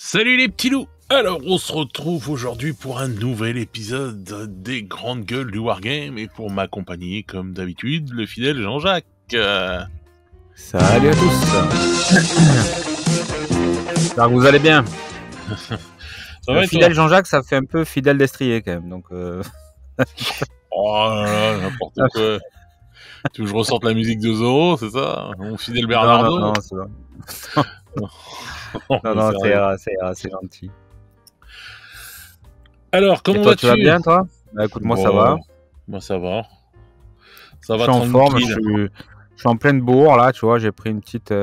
Salut les petits loups. Alors on se retrouve aujourd'hui pour un nouvel épisode des grandes gueules du Wargame et pour m'accompagner comme d'habitude le fidèle Jean-Jacques. Salut à tous. J'espère que vous allez bien. Ça va, fidèle Jean-Jacques, ça fait un peu fidèle d'Estrier quand même. Donc Oh là là, n'importe quoi. Tu veux que je ressorte la musique de Zorro, c'est ça? Mon fidèle Bernardo? Non, c'est bon. non, c'est gentil. Alors, comment vas-tu? vas-tu? Tu vas bien, toi? Bah, écoute, moi, ça va. Moi, ça va. Ça Je va suis en forme, tranquille. je suis en pleine bourre, là, tu vois. J'ai pris une petite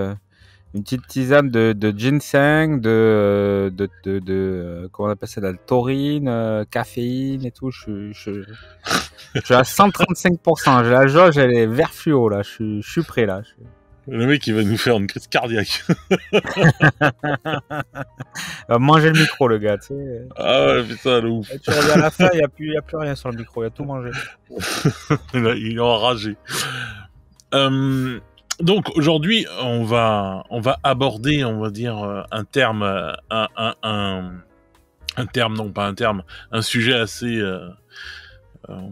tisane de ginseng, comment on appelle ça, de la taurine, caféine et tout. Je suis à 135%. J'ai la jauge, elle est vert fluo, là. Je suis prêt, là. Le mec, il va nous faire une crise cardiaque. Va manger le micro, le gars, tu sais. Ah ouais, putain, le ouf. Et tu reviens à la fin, il n'y a plus rien sur le micro, il a tout mangé. Il est enragé. Donc aujourd'hui, on va aborder, on va dire, un sujet assez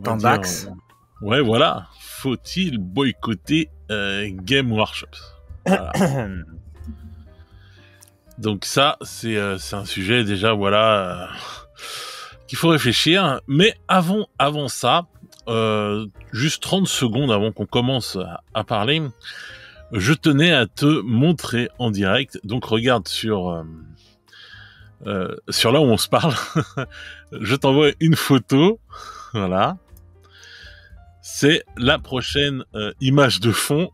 Tendax. Ouais, voilà. Faut-il boycotter Game Workshops? Voilà. Donc ça, c'est un sujet déjà, voilà, qu'il faut réfléchir. Mais avant ça, juste 30 secondes avant qu'on commence à parler, je tenais à te montrer en direct. Donc regarde sur là où on se parle. Je t'envoie une photo. Voilà. C'est la prochaine image de fond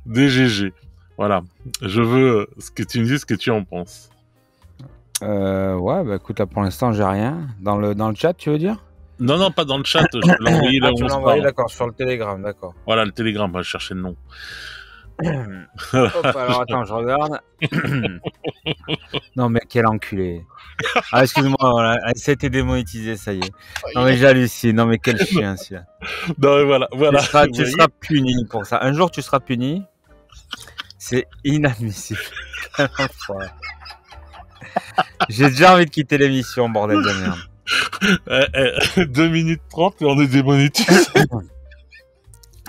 des GG. Voilà. Je veux que tu me dises ce que tu en penses. Ouais, bah écoute, là pour l'instant, j'ai rien. Dans le chat, tu veux dire? Non, pas dans le chat. Je peux l'envoyer là où on se parle. D'accord, sur le Telegram, d'accord. Voilà, le Telegram. Je cherchais le nom. Hop, alors attends, je regarde. Non, mais quel enculé. Ah, excuse-moi, voilà, ça a été démonétisé, ça y est. Non, mais j'hallucine. Non, mais quel chien, celui-là. Non, mais voilà. Tu seras puni pour ça. Un jour, tu seras puni. C'est inadmissible. J'ai déjà envie de quitter l'émission, bordel de merde. 2 minutes 30 et on est démonétisé.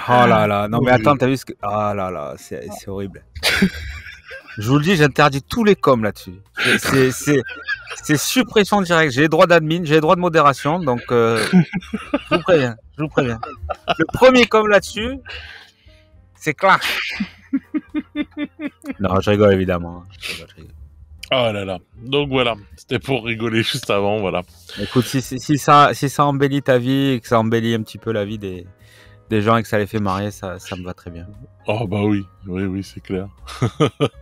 Oh là là. Non, mais attends, t'as vu ce que... Ah là là, c'est horrible. Je vous le dis, j'interdis tous les coms là-dessus. C'est suppression directe. J'ai les droits d'admin, j'ai les droits de modération, donc je vous préviens. Le premier com là-dessus, c'est clair. Non, je rigole évidemment. Je rigole. Oh là là. Donc voilà, c'était pour rigoler juste avant, voilà. Écoute, si ça embellit ta vie et que ça embellit un petit peu la vie des gens et que ça les fait marrer, ça me va très bien. Oh bah oui, c'est clair.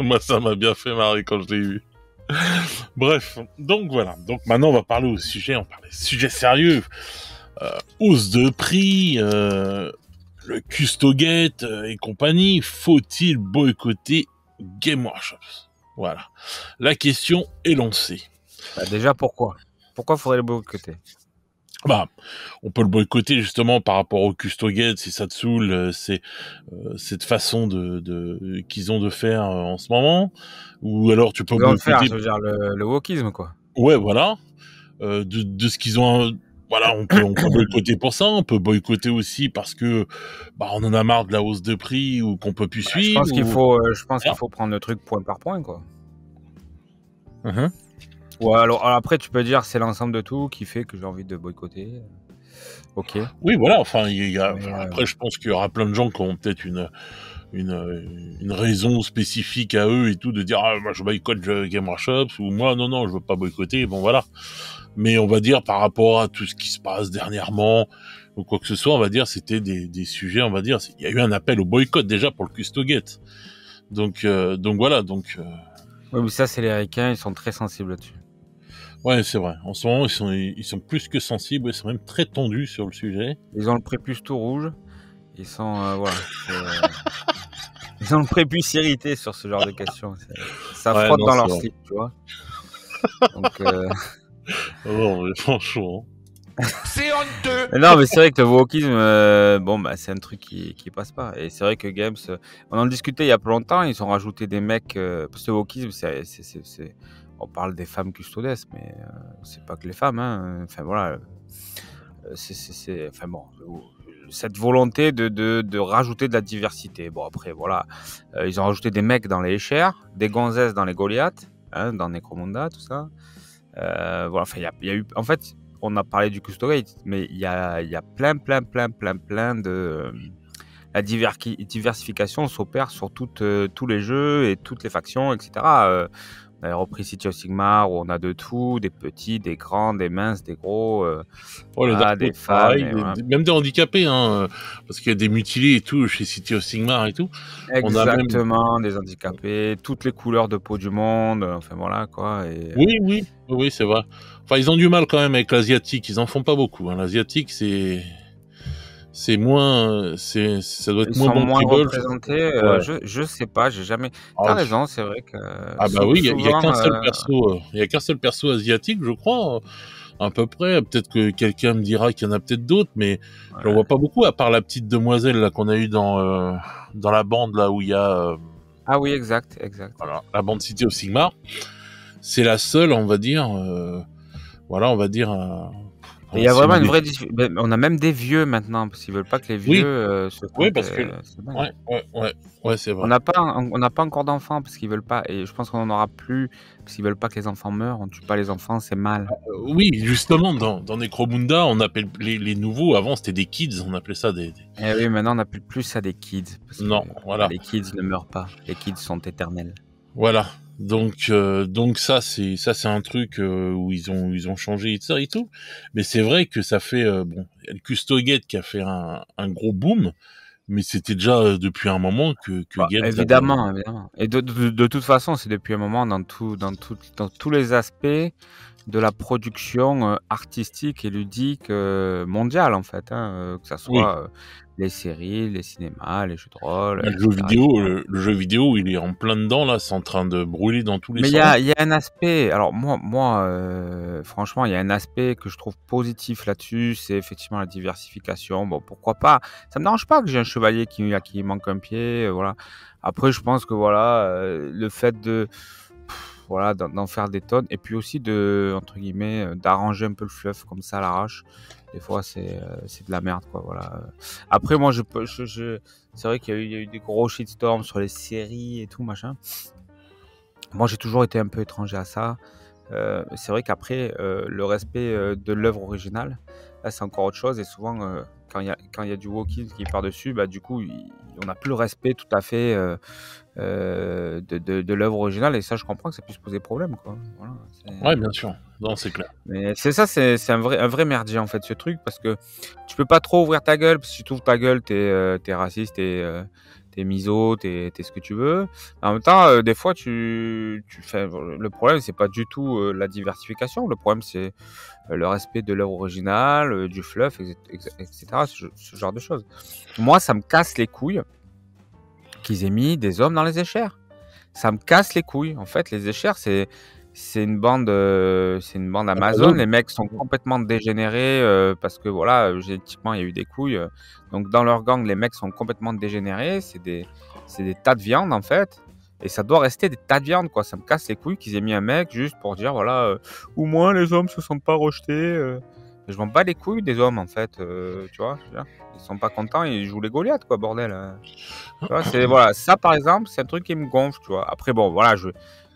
Moi, ça m'a bien fait marrer quand je l'ai vu. Bref, donc voilà. Donc maintenant, on va parler au sujet. On parle des sujets sérieux. Hausse de prix, le Custogate et compagnie. Faut-il boycotter Game Workshops? Voilà. La question est lancée. Bah déjà, pourquoi faudrait le boycotter? Bah, on peut le boycotter justement par rapport au Custogate si ça te saoule, c'est cette façon de qu'ils ont de faire en ce moment, ou alors tu peux boycotter. Faire, je veux dire le wokisme quoi. Ouais, voilà, de ce qu'ils ont. Voilà, on peut boycotter pour ça. On peut boycotter aussi parce que on en a marre de la hausse de prix ou qu'on peut plus suivre. Je pense qu'il faut prendre le truc point par point quoi. Ouais, alors après tu peux dire c'est l'ensemble de tout qui fait que j'ai envie de boycotter. Ok. Oui, voilà. Enfin, après, je pense qu'il y aura plein de gens qui ont peut-être une raison spécifique à eux et tout de dire moi je boycotte Game Workshops ou moi non je veux pas boycotter. Bon voilà. Mais on va dire par rapport à tout ce qui se passe dernièrement ou quoi que ce soit, on va dire c'était des sujets. On va dire il y a eu un appel au boycott déjà pour le Custogate. Donc voilà. Oui, mais ça c'est les Américains, ils sont très sensibles là-dessus. Ouais, c'est vrai. En ce moment, ils sont plus que sensibles, ils sont même très tendus sur le sujet. Ils ont le prépuce tout rouge. Ils sont voilà. Ils ont le prépuce irrité sur ce genre de questions. Ça frotte dans leur slip, tu vois. Donc. Non, mais franchement. C'est honteux. Non, mais c'est vrai que le wokisme, c'est un truc qui passe pas. Et c'est vrai que Games, on en discutait il y a pas longtemps. Ils ont rajouté des mecs parce que le wokisme, on parle des femmes custodes, mais c'est pas que les femmes, hein. Enfin voilà, enfin bon, cette volonté de rajouter de la diversité. Bon après voilà, ils ont rajouté des mecs dans les Échères, des gonzesses dans les Goliaths, hein, dans Necromunda, tout ça. Voilà, enfin il y a eu, en fait, on a parlé du Custogate, mais il y a plein de la diversification s'opère sur tous les jeux et toutes les factions, etc. On avait repris City of Sigmar où on a de tout, des petits, des grands, des minces, des gros, les voilà, Dark des Lords, femmes, pareil, et voilà. même des handicapés, hein, parce qu'il y a des mutilés et tout chez City of Sigmar et tout. On a même... Exactement, des handicapés, toutes les couleurs de peau du monde, enfin voilà quoi. Et, Oui, c'est vrai. Enfin, ils ont du mal quand même avec l'asiatique. Ils en font pas beaucoup. Hein. L'asiatique, c'est moins, ça doit être ils moins sont moins bankable. représentés. Ouais. Je sais pas, j'ai jamais. Ah, T'as raison, c'est vrai que. Ah bah oui, il y a souvent, qu'un seul perso, il y a qu'un seul perso asiatique, je crois, à peu près. Peut-être que quelqu'un me dira qu'il y en a peut-être d'autres, mais j'en vois pas beaucoup, à part la petite demoiselle là qu'on a eue dans la bande là où il y a. Ah oui, exact. Voilà, la bande City of Sigmar. C'est la seule, on va dire. Voilà, on va dire. Il y a vraiment une vraie on a même des vieux maintenant, parce qu'ils veulent pas que les vieux se Oui, sentent, parce que ouais, c'est vrai. on n'a pas encore d'enfants parce qu'ils veulent pas, et je pense qu'on en aura plus parce qu'ils veulent pas que les enfants meurent. On tue pas les enfants, c'est mal. Oui, justement, dans Necromunda, on appelle les nouveaux. Avant, c'était des kids, on appelait ça des... Et oui, maintenant on appelle plus ça des kids. Parce que, non, voilà. Les kids ne meurent pas. Les kids sont éternels. Voilà. Donc ça c'est un truc où ils ont changé ça et tout. Mais c'est vrai que ça fait bon, il y a le Custogate qui a fait un gros boom, mais c'était déjà depuis un moment que Games évidemment. Et de toute façon, c'est depuis un moment dans tous les aspects de la production artistique et ludique mondiale en fait, hein, que ça soit les séries, les cinémas, les jeux de rôle, le jeu vidéo, il est en plein dedans là, c'est en train de brûler dans tous les sens. Mais il y a un aspect, alors moi franchement, il y a un aspect que je trouve positif là-dessus, c'est effectivement la diversification. Bon, pourquoi pas, ça me dérange pas que j'ai un chevalier qui manque un pied, voilà. Après, je pense que voilà, le fait voilà, d'en faire des tonnes, et puis aussi entre guillemets, d'arranger un peu le fluff comme ça à l'arrache. Des fois, c'est de la merde, quoi, voilà. Après, moi, c'est vrai qu'il y a eu des gros shitstorms sur les séries et tout, machin. Moi, j'ai toujours été un peu étranger à ça. C'est vrai qu'après, le respect de l'œuvre originale, là, c'est encore autre chose. Et souvent, quand il y a du walking qui part dessus, bah, du coup, on n'a plus le respect tout à fait de l'œuvre originale. Et ça, je comprends que ça puisse poser problème, quoi. Voilà, ouais, bien sûr. Non, c'est clair. Mais c'est un vrai merdier, en fait, ce truc, parce que tu peux pas trop ouvrir ta gueule, parce que si tu ouvres ta gueule, t'es raciste, t'es miso, t'es ce que tu veux. En même temps, des fois, tu fais. Le problème, c'est pas du tout la diversification. Le problème, c'est le respect de l'œuvre originale, du fluff, etc. Ce genre de choses. Moi, ça me casse les couilles qu'ils aient mis des hommes dans les Échères. Ça me casse les couilles. En fait, les Échères, c'est une bande Amazon. Les mecs sont complètement dégénérés parce que voilà, génétiquement, il y a eu des couilles. Donc dans leur gang, les mecs sont complètement dégénérés. C'est des tas de viande en fait. Et ça doit rester des tas de viande, quoi. Ça me casse les couilles qu'ils aient mis un mec juste pour dire voilà, au moins les hommes se sentent pas rejetés. Je m'en bats les couilles des hommes en fait, tu vois. Ils sont pas contents, ils jouent les Goliaths, quoi, bordel. Tu vois, voilà, ça par exemple, c'est un truc qui me gonfle, tu vois. Après bon, voilà, je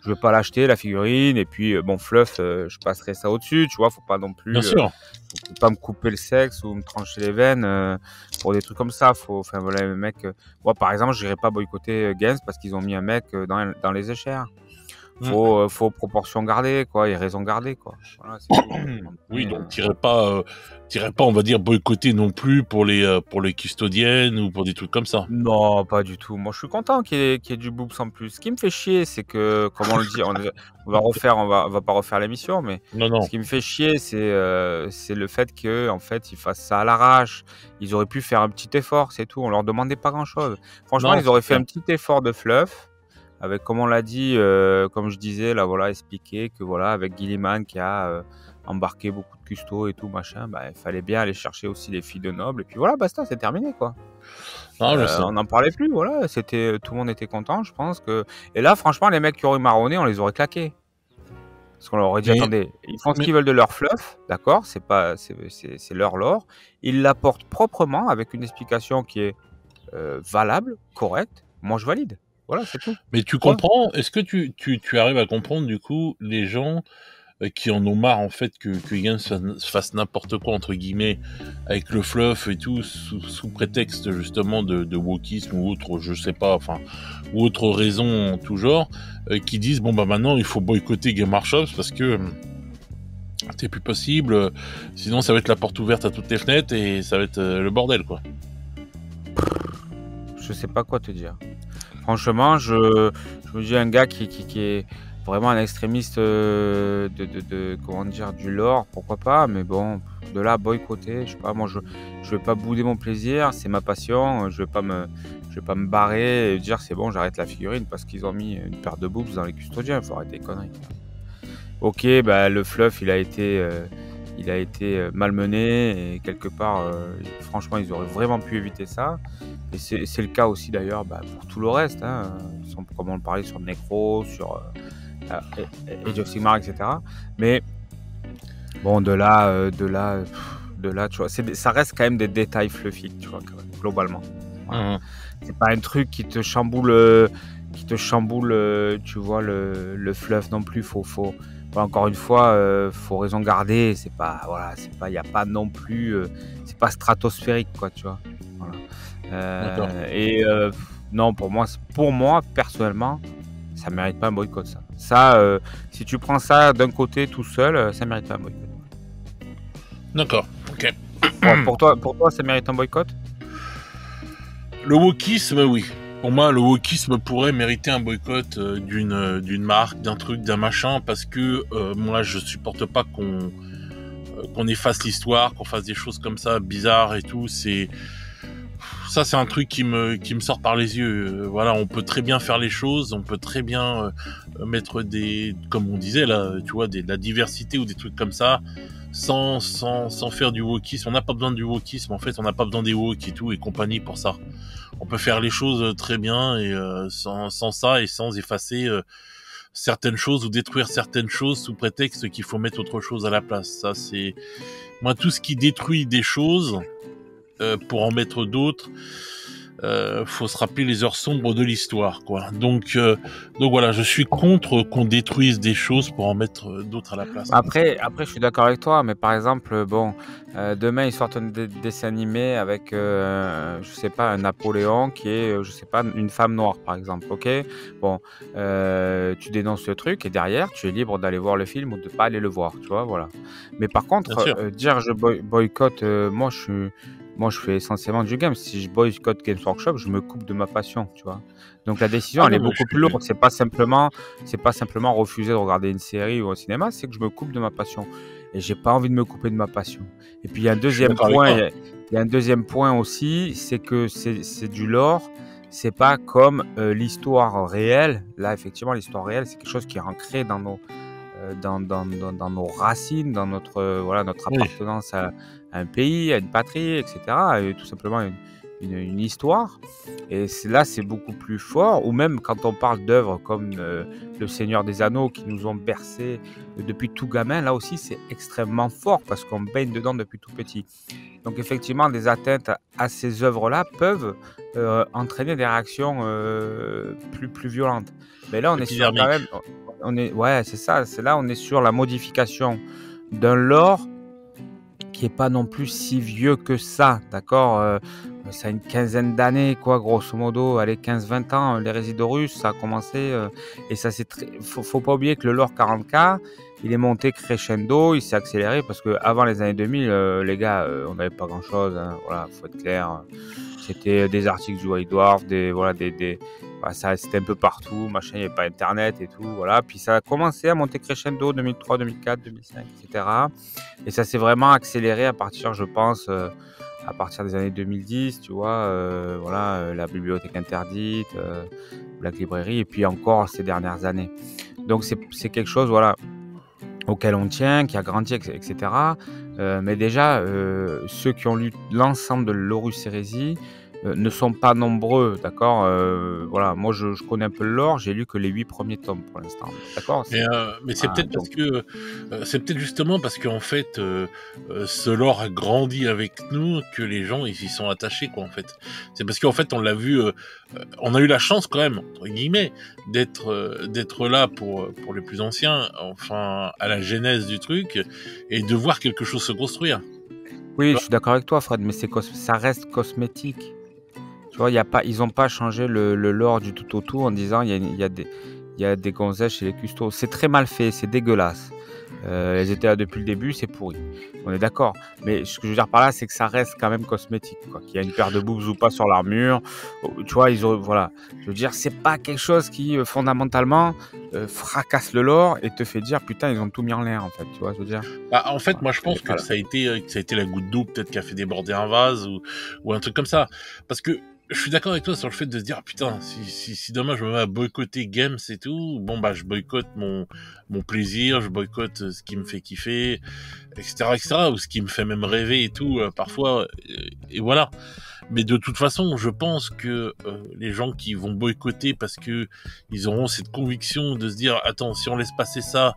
vais pas l'acheter la figurine, et puis bon, fluff, je passerai ça au-dessus, tu vois. Faut pas non plus, bien sûr, faut pas me couper le sexe ou me trancher les veines pour des trucs comme ça. Enfin voilà, les mecs. Moi par exemple, j'irai pas boycotter Games parce qu'ils ont mis un mec dans les Échères. Faut proportion garder, quoi, et raison garder, quoi. Voilà, c'est tout. Oui, donc t'irais pas, on va dire, boycotter non plus pour les custodiennes ou pour des trucs comme ça. Non, pas du tout. Moi, je suis content qu'il y ait du boobs en plus. Ce qui me fait chier, c'est que, comme on le dit, on va pas refaire l'émission, mais non. Ce qui me fait chier, c'est le fait que, en fait, ils fassent ça à l'arrache. Ils auraient pu faire un petit effort, c'est tout. On leur demandait pas grand-chose. Franchement, ils auraient fait un petit effort de fluff. Avec, comme on l'a dit, comme je disais, là, voilà, expliquer que, voilà, avec Gilliman qui a embarqué beaucoup de custos et tout, machin, bah, il fallait bien aller chercher aussi les filles de nobles. Et puis voilà, basta, c'est terminé, quoi. On n'en parlait plus, voilà. Tout le monde était content, je pense que. Et là, franchement, les mecs qui auraient marronné, on les aurait claqués. Parce qu'on leur aurait dit, Mais, attendez, ils font ce mais, qu'ils veulent de leur fluff, d'accord, c'est leur lore. Ils l'apportent proprement avec une explication qui est valable, correcte. Moi, je valide. Voilà, c'est tout. mais tu Point. comprends, est-ce que tu arrives à comprendre du coup les gens qui en ont marre en fait que Games fasse n'importe quoi entre guillemets avec le fluff et tout sous prétexte justement de wokisme ou autre, je sais pas, enfin, ou autre raison en tout genre, qui disent bon bah maintenant il faut boycotter Game Workshop parce que c'est plus possible, sinon ça va être la porte ouverte à toutes les fenêtres et ça va être le bordel quoi. Je sais pas quoi te dire. Franchement, je me dis un gars qui est vraiment un extrémiste comment dire, du lore, pourquoi pas, mais bon, de là à boycotter, je sais pas, moi je vais pas bouder mon plaisir, c'est ma passion, je vais pas me barrer et dire c'est bon, j'arrête la figurine parce qu'ils ont mis une paire de boobs dans les custodiens, faut arrêter les conneries. Ok, bah le fluff il a été malmené et quelque part, franchement, ils auraient vraiment pu éviter ça. Et c'est le cas aussi d'ailleurs pour tout le reste, hein, comme on le parlait sur Necro, sur Age of Sigmar, etc. Mais bon, de là, tu vois, ça reste quand même des détails fluffy, tu vois, quand même, globalement. Voilà. C'est pas un truc qui te chamboule, tu vois, le fluff non plus. Encore une fois, faut raison garder. C'est pas, voilà, il y a pas non plus, c'est pas stratosphérique, quoi, tu vois. Voilà. D'accord. Non, pour moi, personnellement, ça mérite pas un boycott, ça. Ça, si tu prends ça d'un côté tout seul, ça mérite pas un boycott. D'accord, ok. Ouais, pour toi, ça mérite un boycott? Le wokisme, oui. Pour moi, le wokisme pourrait mériter un boycott d'une marque, d'un truc, d'un machin, parce que moi, je supporte pas qu'on efface l'histoire, qu'on fasse des choses comme ça bizarres et tout. C'est un truc qui me sort par les yeux. Voilà, on peut très bien faire les choses, on peut très bien mettre comme on disait là, tu vois, de la diversité ou des trucs comme ça, sans faire du wokisme. On n'a pas besoin du wokisme. En fait, on n'a pas besoin des woke et tout et compagnie pour ça. On peut faire les choses très bien et sans ça et sans effacer certaines choses ou détruire certaines choses sous prétexte qu'il faut mettre autre chose à la place. Ça, c'est moi, tout ce qui détruit des choses pour en mettre d'autres. Faut se rappeler les heures sombres de l'histoire, quoi. Donc voilà, je suis contre qu'on détruise des choses pour en mettre d'autres à la place. Après, je suis d'accord avec toi, mais par exemple, bon, demain ils sortent un dessin animé avec, je sais pas, un Napoléon qui est, je sais pas, une femme noire, par exemple. Ok, bon, tu dénonces le truc et derrière, tu es libre d'aller voir le film ou de pas aller le voir, tu vois, voilà. Mais par contre, dire je boycotte, moi, je fais essentiellement du game. Si je boycotte Games Workshop, je me coupe de ma passion, tu vois. Donc la décision, elle est beaucoup plus lourde. C'est pas simplement refuser de regarder une série ou un cinéma, c'est que je me coupe de ma passion. Et j'ai pas envie de me couper de ma passion. Et puis il y a un deuxième point. Il y a un deuxième point aussi, c'est que c'est du lore. C'est pas comme l'histoire réelle. Là, effectivement, l'histoire réelle, c'est quelque chose qui est ancré dans dans nos racines, dans notre notre appartenance à un pays, à une patrie, etc. Et tout simplement une histoire. Et là, c'est beaucoup plus fort. Ou même quand on parle d'œuvres comme Le Seigneur des Anneaux qui nous ont bercés depuis tout gamin, là aussi, c'est extrêmement fort parce qu'on baigne dedans depuis tout petit. Donc effectivement, des atteintes à ces œuvres-là peuvent entraîner des réactions plus violentes. Mais là, on est sur quand même, ouais, c'est ça. C'est là, on est sur la modification d'un lore qui est pas non plus si vieux que ça, d'accord. Ça a une quinzaine d'années, quoi, grosso modo. Allez, 15-20 ans, les Résidorus, ça a commencé. Et ça, faut pas oublier que le lore 40K, il est monté crescendo, il s'est accéléré parce que avant les années 2000, les gars, on n'avait pas grand-chose. Hein, voilà, faut être clair. C'était des articles du White Dwarf, ça, c'était un peu partout, machin, il n'y avait pas Internet et tout, voilà. Puis ça a commencé à monter crescendo 2003, 2004, 2005, etc. Et ça s'est vraiment accéléré à partir, je pense, à partir des années 2010, tu vois, la bibliothèque interdite, Black Library, et puis encore ces dernières années. Donc c'est quelque chose, voilà, auquel on tient, qui a grandi, etc. Mais déjà, ceux qui ont lu l'ensemble de l'Horus Heresy, ne sont pas nombreux, d'accord. Voilà, moi je connais un peu le lore, j'ai lu que les 8 premiers tomes pour l'instant, d'accord. Mais c'est peut-être parce que c'est peut-être justement parce qu'en fait ce lore a grandi avec nous que les gens ils y sont attachés quoi en fait. C'est parce qu'en fait on l'a vu, on a eu la chance quand même entre guillemets d'être là pour les plus anciens, enfin à la genèse du truc et de voir quelque chose se construire. Oui, je suis d'accord avec toi, Fred, mais ça reste cosmétique. Tu vois, ils n'ont pas changé le lore du tout au tout en disant il y a des gonzesses chez les custos. C'est très mal fait, c'est dégueulasse. Elles étaient là depuis le début, c'est pourri. On est d'accord. Mais ce que je veux dire par là, c'est que ça reste quand même cosmétique, quoi. Qu'il y a une paire de boobs ou pas sur l'armure. Tu vois, voilà. Je veux dire, c'est pas quelque chose qui, fondamentalement, fracasse le lore et te fait dire, putain, ils ont tout mis en l'air, en fait. Tu vois, je veux dire. Bah, en fait, moi, je pense que ça a été la goutte d'eau, peut-être, qui a fait déborder un vase ou un truc comme ça. Parce que je suis d'accord avec toi sur le fait de se dire, putain, si demain je me mets à boycotter Games et tout, bon, bah, je boycotte mon plaisir, je boycotte ce qui me fait kiffer, etc., ou ce qui me fait même rêver et tout, parfois, et voilà. Mais de toute façon, je pense que les gens qui vont boycotter parce que ils auront cette conviction de se dire, attends, si on laisse passer ça,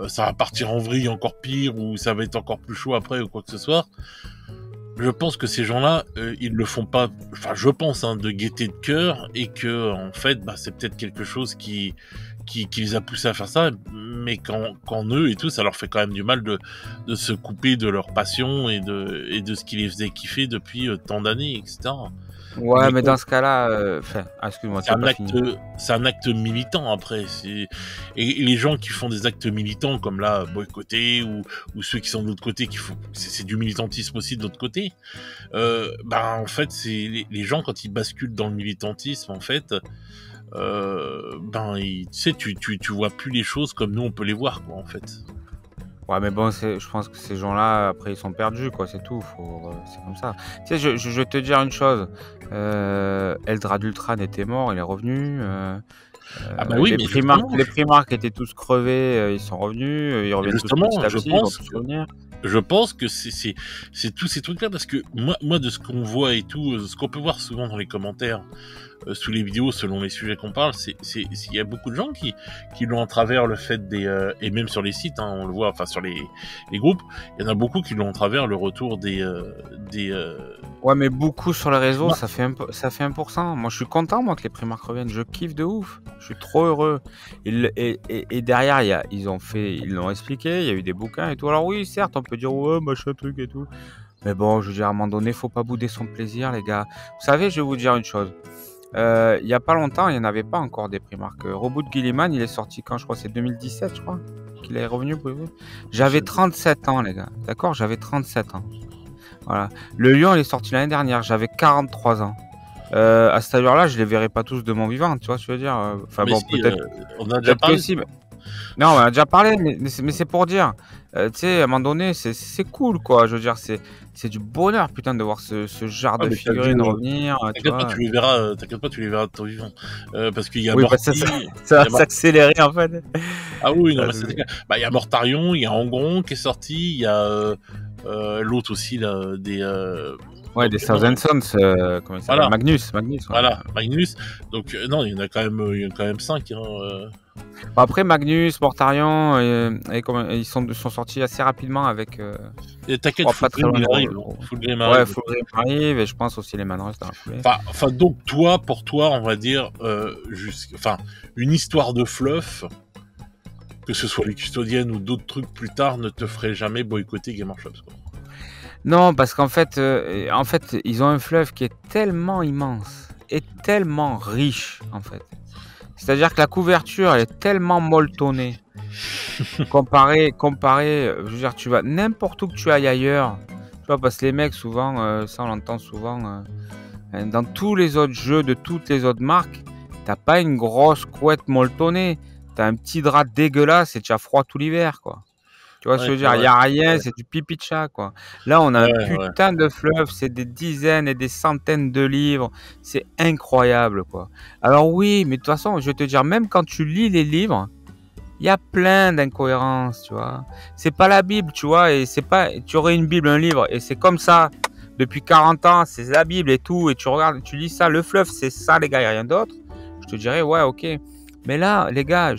ça va partir en vrille encore pire, ou ça va être encore plus chaud après, ou quoi que ce soit. Je pense que ces gens-là, ils le font pas, enfin je pense, de gaieté de cœur, et que en fait, bah, c'est peut-être quelque chose qui les a poussés à faire ça, mais quand eux et tout, ça leur fait quand même du mal de se couper de leur passion et de ce qui les faisait kiffer depuis tant d'années, etc. Ouais, mais dans ce cas-là, excuse-moi, c'est un acte militant après. Et les gens qui font des actes militants comme là, boycotter, ou ceux qui sont de l'autre côté, c'est du militantisme aussi de l'autre côté. Bah en fait, c'est les gens quand ils basculent dans le militantisme, en fait, ben tu sais, tu vois plus les choses comme nous on peut les voir, quoi, en fait. Ouais, mais bon, je pense que ces gens-là, après, ils sont perdus, quoi, c'est tout. C'est comme ça. Tu sais, je vais te dire une chose. Eldrad Ultran était mort, il est revenu. Ah bah oui, les Primarques étaient tous crevés, ils sont revenus, ils reviennent tous petit à petit, ils vont tous revenir. Je pense que c'est tous ces trucs-là, parce que moi, de ce qu'on voit et tout, ce qu'on peut voir souvent dans les commentaires, sous les vidéos, selon les sujets qu'on parle, il y a beaucoup de gens qui l'ont à travers le fait et même sur les sites, hein, on le voit, enfin sur les groupes, il y en a beaucoup qui l'ont à travers le retour des Ouais, mais beaucoup sur les réseaux, ça fait 1%. Moi, je suis content, moi, que les Primarques reviennent. Je kiffe de ouf. Je suis trop heureux. Et derrière, ils l'ont expliqué, il y a eu des bouquins et tout. Alors oui, certes, on peut dire, ouais, machin truc et tout. Mais bon, je veux dire, à un moment donné, faut pas bouder son plaisir, les gars. Vous savez, je vais vous dire une chose. Il y a pas longtemps, il n'y en avait pas encore des Primarques. Reboot Gilliman, il est sorti quand, je crois, c'est 2017, je crois, qu'il est revenu. J'avais 37 ans, les gars. D'accord, j'avais 37 ans. Voilà. Le Lion, il est sorti l'année dernière, j'avais 43 ans. À cette allure-là, je les verrai pas tous de mon vivant, tu vois ce que je veux dire. Enfin bon, si, peut-être. On a déjà parlé. Aussi, mais... Non, on a déjà parlé, mais c'est pour dire. Tu sais, à un moment donné, c'est cool, quoi. Je veux dire, c'est du bonheur, putain, de voir ce genre de figurines revenir. T'inquiète pas, tu les verras de ton vivant. Parce qu'il y a ça va s'accélérer, en fait. Ah oui, non, c'est clair. Bah, il y a Mortarion, il y a Angron qui est sorti, il y a l'autre aussi, là, des Thousand Sons, comment il s'appelle, voilà. Magnus. Voilà, Magnus. Donc, non, il y en a quand même 5. Après, Magnus, Mortarion, ils sont sortis assez rapidement avec. T'inquiète, Fulgrim arrive. Fulgrim arrive, et je pense aussi les Manrus dans la foulée. Enfin, donc, pour toi, on va dire, une histoire de fluff, que ce soit les Custodiennes ou d'autres trucs plus tard, ne te ferait jamais boycotter Game Workshop, quoi. Non, parce qu'en fait, ils ont un fleuve qui est tellement immense et tellement riche, en fait. C'est-à-dire que la couverture, elle est tellement molletonnée. comparé, je veux dire, tu vas n'importe où que tu ailles ailleurs. Tu vois, parce que les mecs, souvent, ça on l'entend souvent, dans tous les autres jeux de toutes les autres marques, t'as pas une grosse couette molletonnée. T'as un petit drap dégueulasse et tu as froid tout l'hiver, quoi. Tu vois ce que je veux dire, il n'y a rien, c'est du pipi de chat, quoi. Là, on a un putain de fleuve, c'est des dizaines et des centaines de livres. C'est incroyable, quoi. Alors oui, mais de toute façon, je vais te dire, même quand tu lis les livres, il y a plein d'incohérences, tu vois. C'est pas la Bible, tu vois, et c'est pas... Tu aurais une Bible, un livre, et c'est comme ça, depuis 40 ans, c'est la Bible et tout, et tu regardes, tu lis ça, le fleuve, c'est ça, les gars, il n'y a rien d'autre. Je te dirais, ouais, ok. Mais là, les gars,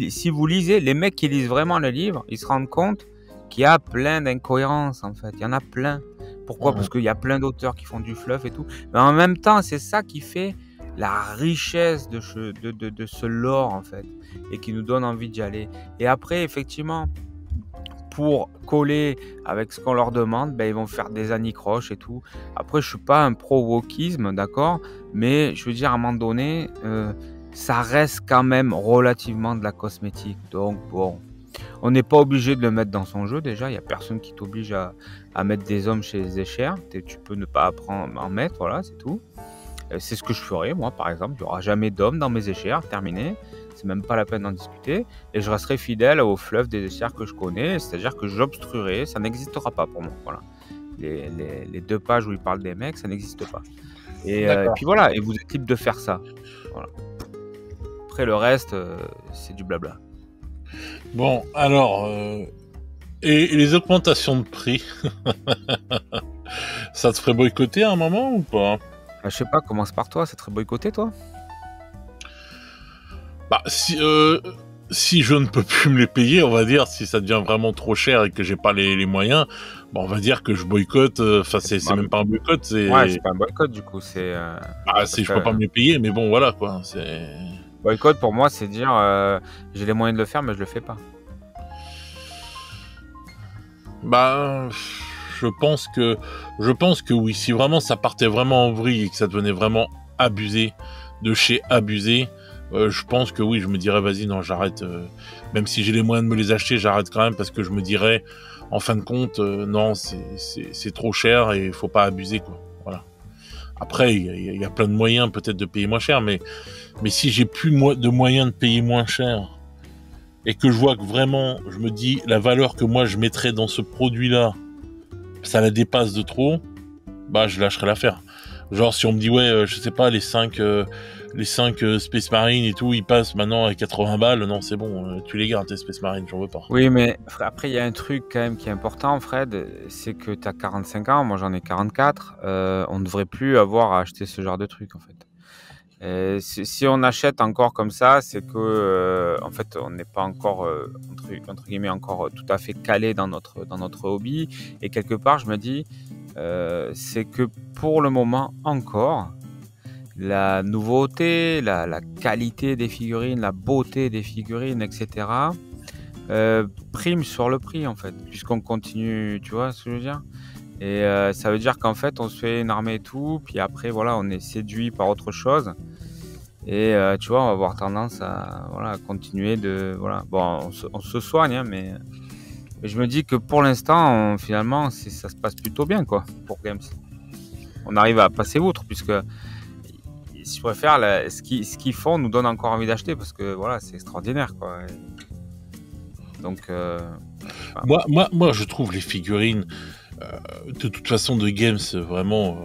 si vous lisez, les mecs qui lisent vraiment le livre, ils se rendent compte qu'il y a plein d'incohérences, en fait. Il y en a plein. Pourquoi ? Parce qu'il y a plein d'auteurs qui font du fluff et tout. Mais en même temps, c'est ça qui fait la richesse de ce lore, en fait, et qui nous donne envie d'y aller. Et après, effectivement, pour coller avec ce qu'on leur demande, ben, ils vont faire des anicroches et tout. Après, je suis pas un pro-wokisme, d'accord, mais je veux dire, à un moment donné, ça reste quand même relativement de la cosmétique. Donc, bon, on n'est pas obligé de le mettre dans son jeu, déjà. Il n'y a personne qui t'oblige à mettre des hommes chez les échères. Tu peux ne pas apprendre à en mettre, voilà, c'est tout. C'est ce que je ferai, moi, par exemple. Il n'y aura jamais d'hommes dans mes échères, terminé. C'est même pas la peine d'en discuter. Et je resterai fidèle au fleuve des échères que je connais, c'est-à-dire que j'obstruerai, ça n'existera pas pour moi. Voilà. Les 2 pages où il parle des mecs, ça n'existe pas. Et puis voilà, et vous êtes libre de faire ça. Voilà. Après, le reste, c'est du blabla. Bon, alors, et les augmentations de prix, ça te ferait boycotter à un moment ou pas ? Je sais pas, commence par toi, ça te ferait boycotter, toi ? Bah, si je ne peux plus me les payer, on va dire, si ça devient vraiment trop cher et que j'ai pas les moyens, bah, on va dire que je boycotte. Enfin, c'est même pas un boycott, c'est. Ouais, c'est pas un boycott du coup, c'est. Je peux pas me les payer, mais bon, voilà quoi. C'est. Boycott pour moi, c'est dire j'ai les moyens de le faire, mais je le fais pas. Bah, je pense que oui. Si vraiment ça partait vraiment en vrille et que ça devenait vraiment abusé, de chez abusé. Je pense que oui, je me dirais vas-y, non, j'arrête. Même si j'ai les moyens de me les acheter, j'arrête quand même parce que je me dirais, en fin de compte, non, c'est trop cher et il faut pas abuser, quoi. Voilà. Après, il y a plein de moyens peut-être de payer moins cher, mais si j'ai plus de moyens de payer moins cher et que je vois que vraiment, je me dis la valeur que moi je mettrais dans ce produit-là, ça la dépasse de trop, bah je lâcherai l'affaire. Genre si on me dit ouais, je sais pas, les 5 Space Marine et tout, ils passent maintenant à 80 balles. Non, c'est bon, tu les gardes tes Space Marine, j'en veux pas. Oui, mais après, il y a un truc quand même qui est important, Fred, c'est que tu as 45 ans, moi j'en ai 44. On ne devrait plus avoir à acheter ce genre de truc, en fait. Si on achète encore comme ça, c'est que en fait, on n'est pas encore, entre guillemets, encore tout à fait calé dans notre hobby. Et quelque part, je me dis, c'est que pour le moment encore, la nouveauté, la qualité des figurines, la beauté des figurines, etc. Prime sur le prix, en fait, puisqu'on continue, tu vois ce que je veux dire ? Et ça veut dire qu'en fait, on se fait une armée et tout, puis après, voilà, on est séduit par autre chose. Et tu vois, on va avoir tendance à continuer de... Voilà. Bon, on se soigne, hein, mais je me dis que pour l'instant, finalement, ça se passe plutôt bien, quoi, pour Games. On arrive à passer outre, puisque... Si je préfère, ce qu'ils font nous donne encore envie d'acheter parce que voilà, c'est extraordinaire, quoi. Donc, moi, je trouve les figurines de toute façon de Games vraiment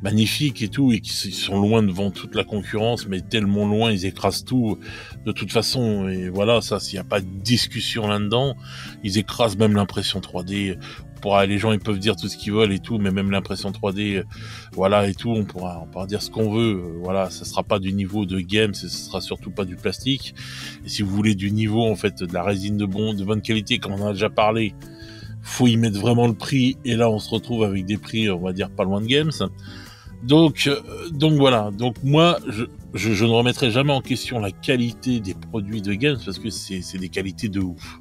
magnifiques et tout, et qui sont loin devant toute la concurrence, mais tellement loin, ils écrasent tout de toute façon. Et voilà, ça, s'il n'y a pas de discussion là-dedans, ils écrasent même l'impression 3D. Les gens ils peuvent dire tout ce qu'ils veulent et tout, mais même l'impression 3D, voilà et tout, on pourra dire ce qu'on veut, voilà, ça sera pas du niveau de Games, ce sera surtout pas du plastique. Et si vous voulez du niveau en fait de la résine de bonne qualité, comme on en a déjà parlé, faut y mettre vraiment le prix. Et là on se retrouve avec des prix, on va dire pas loin de Games. Donc voilà. Donc moi je ne remettrai jamais en question la qualité des produits de Games parce que c'est des qualités de ouf.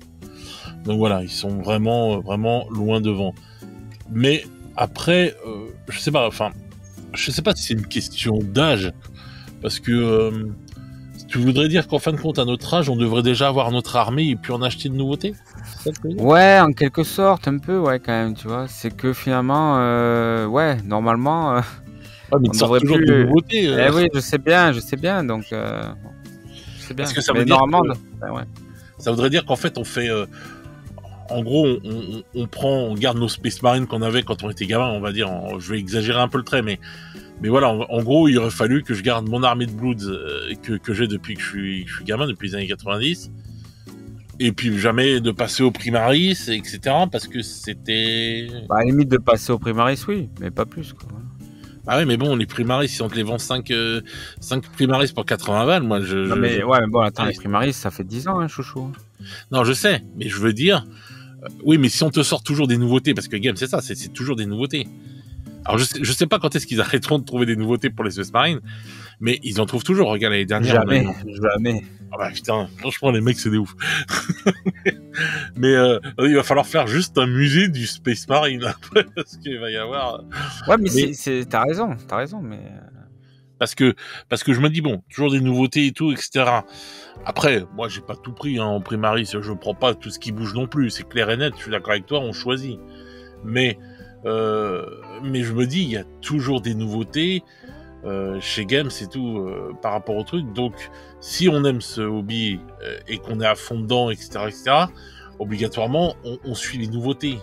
Donc voilà, ils sont vraiment loin devant. Mais après, je sais pas si c'est une question d'âge, parce que tu voudrais dire qu'en fin de compte, à notre âge, on devrait déjà avoir notre armée et puis en acheter de nouveautés ? Ouais, en quelque sorte, un peu, ouais, quand même, tu vois. C'est que finalement, ouais, normalement, mais on devrait toujours de nouveautés. Oui, je sais bien, donc, je sais bien. Parce que ça mais veut dire normalement, ouais. Ça voudrait dire qu'en fait, on fait... en gros, on garde nos Space Marines qu'on avait quand on était gamin, on va dire. Je vais exagérer un peu le trait, mais voilà, en gros, il aurait fallu que je garde mon armée de Bloods que j'ai depuis que je suis gamin, depuis les années 90, Et puis jamais de passer au Primaris, etc. Parce que c'était... Bah, à la limite de passer au Primaris, oui, mais pas plus, quoi. Ah ouais, mais bon, les Primaris, si on te les vend 5 Primaris pour 80 balles, moi, Non, mais ouais, mais bon, attends, les Primaris, ça fait 10 ans, hein, chouchou. Non, je sais, mais je veux dire... oui, mais si on te sort toujours des nouveautés, parce que Game, c'est ça, c'est toujours des nouveautés. Alors, je sais pas quand est-ce qu'ils arrêteront de trouver des nouveautés pour les Space Marines, mais ils en trouvent toujours. Regarde, l'année dernière... Jamais. Ah bah putain, franchement, les mecs, c'est des ouf. Mais il va falloir faire juste un musée du Space Marine après, parce qu'il va y avoir... Ouais, mais t'as raison, mais... Parce que je me dis, bon, toujours des nouveautés et tout, etc. Après, moi, j'ai pas tout pris, hein, en Primaris, je prends pas tout ce qui bouge non plus, c'est clair et net, je suis d'accord avec toi, on choisit. Mais je me dis, il y a toujours des nouveautés, chez Games et tout, par rapport au truc. Donc, si on aime ce hobby et qu'on est à fond dedans, etc., obligatoirement, on suit les nouveautés.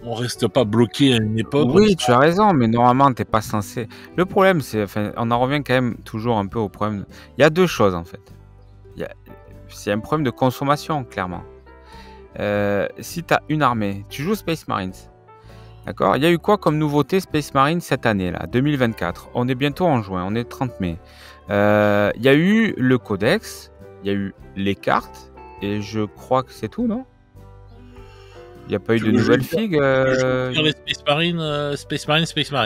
On reste pas bloqué à une époque. Oui, tu as raison, mais normalement, t'es pas censé. Le problème, c'est, enfin, on en revient quand même toujours un peu au problème. Il y a deux choses en fait. C'est un problème de consommation, clairement. Si tu as une armée, tu joues Space Marines. D'accord. Il y a eu quoi comme nouveauté Space Marine cette année, là, 2024? On est bientôt en juin, on est 30 mai. Il y a eu le codex, il y a eu les cartes, et je crois que c'est tout, non? Il n'y a pas eu de nouvelles figues. Sur les Space Marine.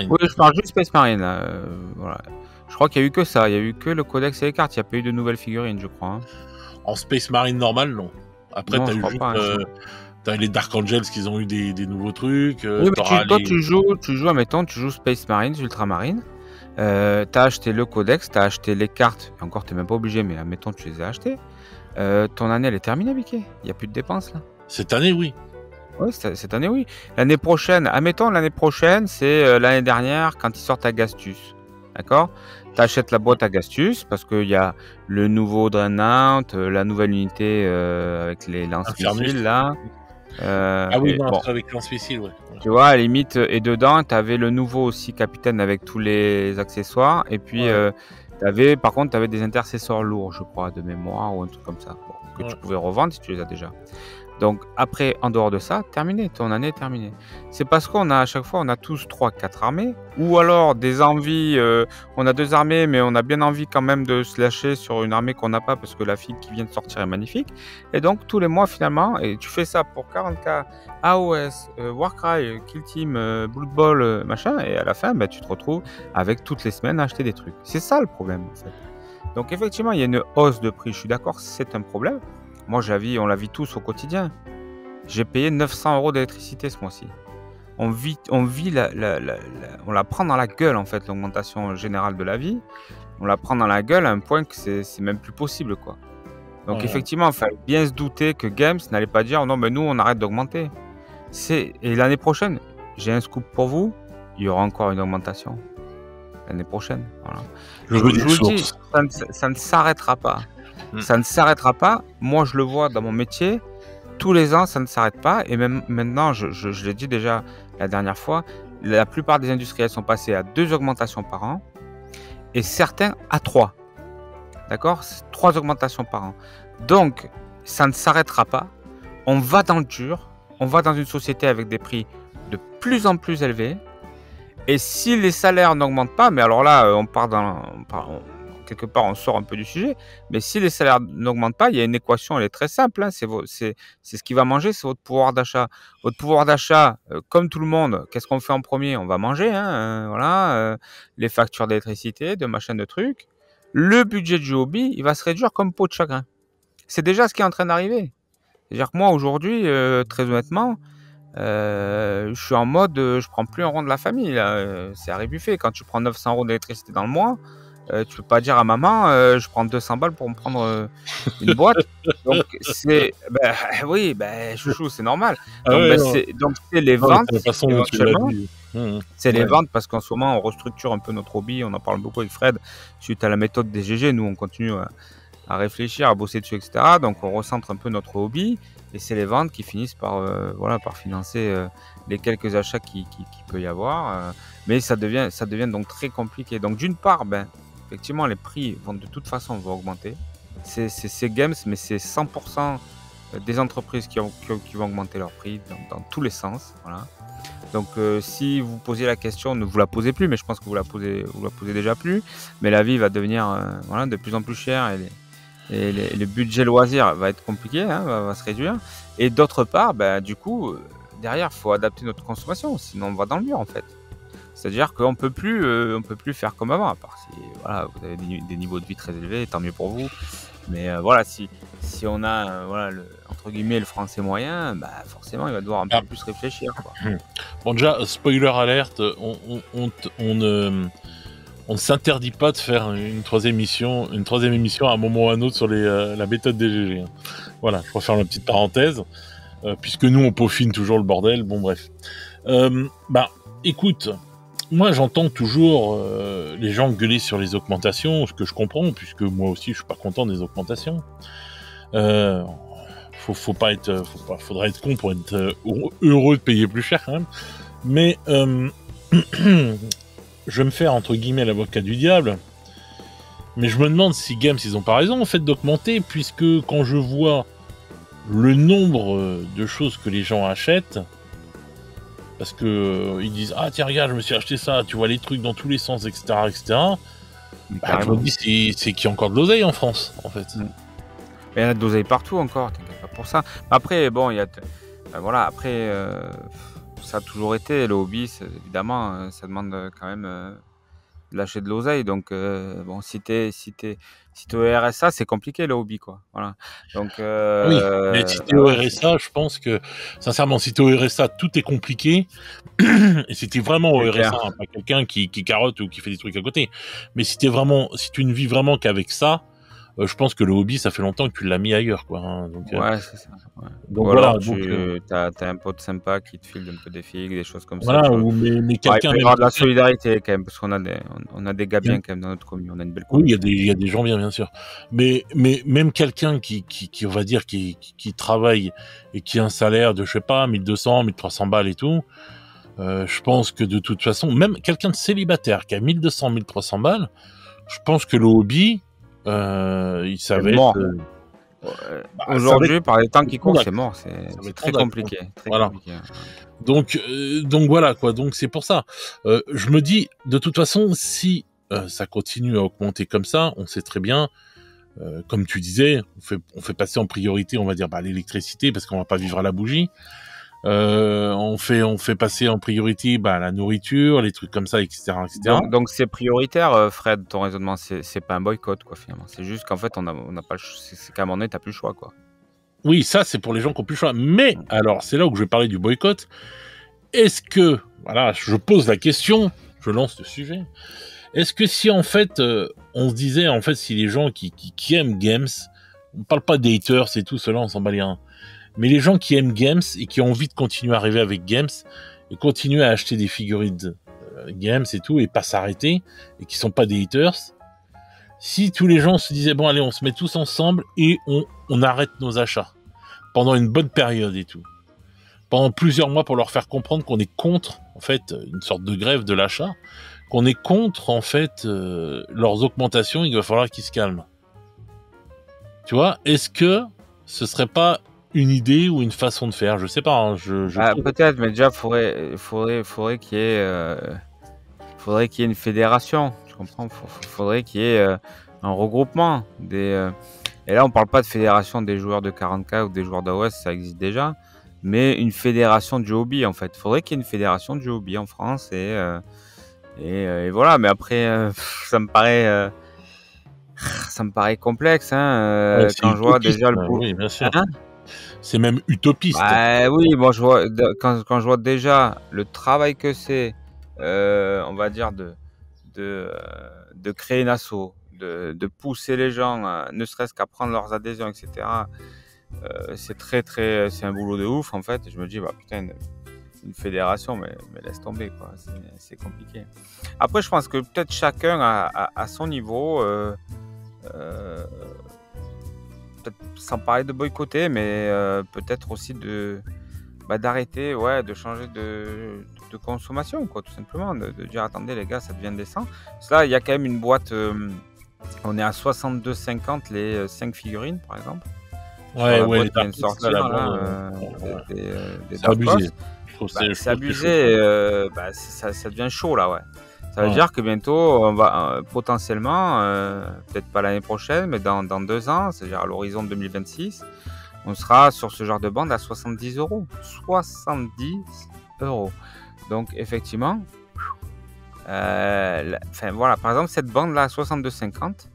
Oui, je parle juste Space Marine. Voilà. Je crois qu'il n'y a eu que ça. Il n'y a eu que le codex et les cartes. Il n'y a pas eu de nouvelles figurines, je crois. Hein. En Space Marine normal, non. Après, t'as eu juste, t'as les Dark Angels qui ont eu des nouveaux trucs. Oui, mais toi, tu joues, admettons, tu joues Space Marines, Ultramarines. T'as acheté le codex, t'as acheté les cartes. Et encore, t'es même pas obligé, mais admettons, tu les as achetées. Ton année, elle est terminée, Mickey. Il n'y a plus de dépenses, là. Cette année, oui. Oui, cette année, oui. L'année prochaine, admettons, l'année prochaine, c'est l'année dernière quand ils sortent Agastus. D'accord? Tu achètes la boîte Agastus parce qu'il y a le nouveau Dreadnought, la nouvelle unité avec les lance-missiles, là. Ah oui, non, bon. Avec lance-missiles, ouais. Tu vois, à la limite, et dedans, tu avais le nouveau aussi capitaine avec tous les accessoires. Et puis, par contre, tu avais des intercesseurs lourds, je crois, de mémoire ou un truc comme ça. Bon, que tu pouvais revendre si tu les as déjà. Donc après, en dehors de ça, terminé, ton année est terminée. C'est parce qu'on a à chaque fois, on a tous 3-4 armées, ou alors des envies, on a 2 armées, mais on a bien envie quand même de se lâcher sur une armée qu'on n'a pas parce que la fille qui vient de sortir est magnifique. Et donc tous les mois finalement, et tu fais ça pour 40K, AOS, Warcry, Kill Team, Blood Bowl, machin, et à la fin, tu te retrouves avec toutes les semaines à acheter des trucs. C'est ça le problème en fait. Donc effectivement, il y a une hausse de prix, je suis d'accord, c'est un problème. Moi, on la vit tous au quotidien. J'ai payé 900 € d'électricité ce mois-ci. On la prend dans la gueule, en fait, l'augmentation générale de la vie. On la prend dans la gueule à un point que c'est même plus possible, quoi. Donc, effectivement, il fallait bien se douter que Games n'allait pas dire non, mais nous, on arrête d'augmenter. Et l'année prochaine, j'ai un scoop pour vous, il y aura encore une augmentation. L'année prochaine. Voilà. Je vous dis, ça ne s'arrêtera pas. Ça ne s'arrêtera pas. Moi, je le vois dans mon métier. Tous les ans, ça ne s'arrête pas. Et même maintenant, je l'ai dit déjà la dernière fois, la plupart des industriels sont passés à 2 augmentations par an et certains à 3. D'accord? 3 augmentations par an. Donc, ça ne s'arrêtera pas. On va dans le dur. On va dans une société avec des prix de plus en plus élevés. Et si les salaires n'augmentent pas, mais alors là, quelque part, on sort un peu du sujet, mais si les salaires n'augmentent pas, il y a une équation, elle est très simple, hein, c'est ce qui va manger, c'est votre pouvoir d'achat. Votre pouvoir d'achat, comme tout le monde, qu'est-ce qu'on fait en premier? On va manger, hein, voilà, les factures d'électricité, de machin, de trucs. Le budget du hobby, il va se réduire comme peau de chagrin. C'est déjà ce qui est en train d'arriver. C'est-à-dire que moi, aujourd'hui, très honnêtement, je suis en mode, je prends plus un rond de la famille, là. C'est à rébuffé. Quand tu prends 900 € d'électricité dans le mois, tu peux pas dire à maman, je prends 200 balles pour me prendre une boîte. Donc c'est, oui, chouchou, c'est normal. Donc c'est les ventes. C'est les ventes parce qu'en ce moment on restructure un peu notre hobby. On en parle beaucoup avec Fred suite à la méthode des GG. Nous on continue à réfléchir, à bosser dessus, etc. Donc on recentre un peu notre hobby et c'est les ventes qui finissent par financer les quelques achats qui peut y avoir. Mais ça devient donc très compliqué. Donc d'une part, effectivement, les prix vont de toute façon augmenter. C'est Games, mais c'est 100% des entreprises qui vont augmenter leur prix dans tous les sens. Voilà. Donc, si vous posez la question, ne vous la posez plus, mais je pense que vous la posez déjà plus. Mais la vie va devenir voilà, de plus en plus chère et le budget loisir va être compliqué, hein, va se réduire. Et d'autre part, du coup, derrière, il faut adapter notre consommation, sinon on va dans le mur en fait. C'est-à-dire qu'on peut plus faire comme avant, à part si voilà, vous avez des niveaux de vie très élevés, tant mieux pour vous. Mais voilà, si on a voilà, entre guillemets le français moyen, forcément il va devoir un peu plus réfléchir, quoi. Bon, déjà, spoiler alerte, on ne s'interdit pas de faire une troisième émission à un moment ou à un autre sur la méthode DGG. Hein. Voilà, je referme la petite parenthèse, puisque nous on peaufine toujours le bordel. Bon, bref. Écoute, moi j'entends toujours les gens gueuler sur les augmentations, ce que je comprends, puisque moi aussi je suis pas content des augmentations. Faudra être con pour être heureux de payer plus cher quand même. Mais je vais me faire entre guillemets l'avocat du diable. Mais je me demande si Games ils ont pas raison en fait d'augmenter, puisque quand je vois le nombre de choses que les gens achètent, parce que ils disent ah tiens regarde je me suis acheté ça, tu vois les trucs dans tous les sens etc. Je me dis c'est qu'il y a encore de l'oseille en France en fait. Il y a de l'oseille partout encore, t'inquiète pas pour ça. Après bon il y a voilà après ça a toujours été le hobby, évidemment ça demande quand même de lâcher de l'oseille, donc bon si t'es au RSA c'est compliqué le hobby quoi, voilà. Donc oui, mais si t'es au RSA, je pense que sincèrement si t'es au RSA tout est compliqué et si t'es vraiment au RSA, hein, pas quelqu'un qui carotte ou qui fait des trucs à côté, mais si tu ne vis vraiment qu'avec ça, je pense que le hobby ça fait longtemps que tu l'as mis ailleurs quoi, hein, donc, ouais c'est ça, ouais. Donc voilà, t'as un pote sympa qui te file un peu des figues, des choses comme voilà, ça. Ou mais quelqu'un il y aura de la solidarité quand même, parce qu'on a des gars bien quand même dans notre commune, on a une belle commune. Oui, il y a des gens bien sûr. Mais même quelqu'un qui on va dire qui travaille et qui a un salaire de je sais pas 1200, 1300 balles et tout, je pense que de toute façon, même quelqu'un de célibataire qui a 1200, 1300 balles, je pense que le hobby il savait mort. Aujourd'hui, par les temps qui courent, c'est mort. C'est très compliqué. Voilà. Compliqué. Donc voilà quoi. Donc c'est pour ça. Je me dis, de toute façon, si ça continue à augmenter comme ça, on sait très bien, comme tu disais, on fait passer en priorité, on va dire, l'électricité parce qu'on va pas vivre à la bougie. On fait passer en priorité la nourriture, les trucs comme ça, etc. Donc c'est prioritaire, Fred, ton raisonnement, c'est pas un boycott quoi finalement. C'est juste qu'en fait on n'a pas, c'est qu'à un moment donné t'as plus le choix quoi. Oui, ça c'est pour les gens qui ont plus le choix. Mais alors c'est là où je vais parler du boycott. Est-ce que, voilà, je pose la question, je lance le sujet. Est-ce que si en fait on se disait en fait si les gens qui aiment Games, on parle pas des haters et tout cela, on s'en bat les reins. Mais les gens qui aiment Games et qui ont envie de continuer à rêver avec Games et continuer à acheter des figurines Games et tout et pas s'arrêter et qui sont pas des haters, si tous les gens se disaient bon allez on se met tous ensemble et on arrête nos achats pendant une bonne période et tout, pendant plusieurs mois pour leur faire comprendre qu'on est contre en fait une sorte de grève de l'achat, qu'on est contre en fait leurs augmentations, il va falloir qu'ils se calment. Tu vois, est-ce que ce serait pas une idée ou une façon de faire, je sais pas. Hein, peut-être, mais déjà faudrait qu'il y ait une fédération. Tu comprends? Faudrait qu'il y ait un regroupement et là on parle pas de fédération des joueurs de 40K ou des joueurs d'AOS, ça existe déjà, mais une fédération du hobby en fait. Faudrait qu'il y ait une fédération du hobby en France et voilà. Mais après ça me paraît complexe hein, quand je vois déjà le boulot. Oui, bien sûr. Hein, c'est même utopiste. Oui, moi je vois quand je vois déjà le travail que c'est, on va dire de créer une asso, de pousser les gens, ne serait-ce qu'à prendre leurs adhésions, etc. C'est un boulot de ouf en fait. Je me dis putain, une fédération, mais laisse tomber quoi. C'est compliqué. Après, je pense que peut-être chacun à son niveau. Peut-être sans parler de boycotter, mais peut-être aussi d'arrêter, de changer de consommation, quoi, tout simplement, de dire attendez les gars, ça devient décent. Parce que là, il y a quand même une boîte, on est à 62,50 les 5 figurines, par exemple. sur Ouais, la ouais, boîte les qui vient de Dark Souls, sortir, la là, bande, des c'est Dark abusé. Souls. Je trouve Bah, je c'est trouve que abusé, c'est chaud. ça devient chaud là, ouais. Ça veut Ouais. dire que bientôt, on va potentiellement, peut-être pas l'année prochaine, mais dans 2 ans, c'est-à-dire à l'horizon 2026, on sera sur ce genre de bande à 70 euros. 70 euros. Donc effectivement, enfin voilà, par exemple cette bande là à 62,50,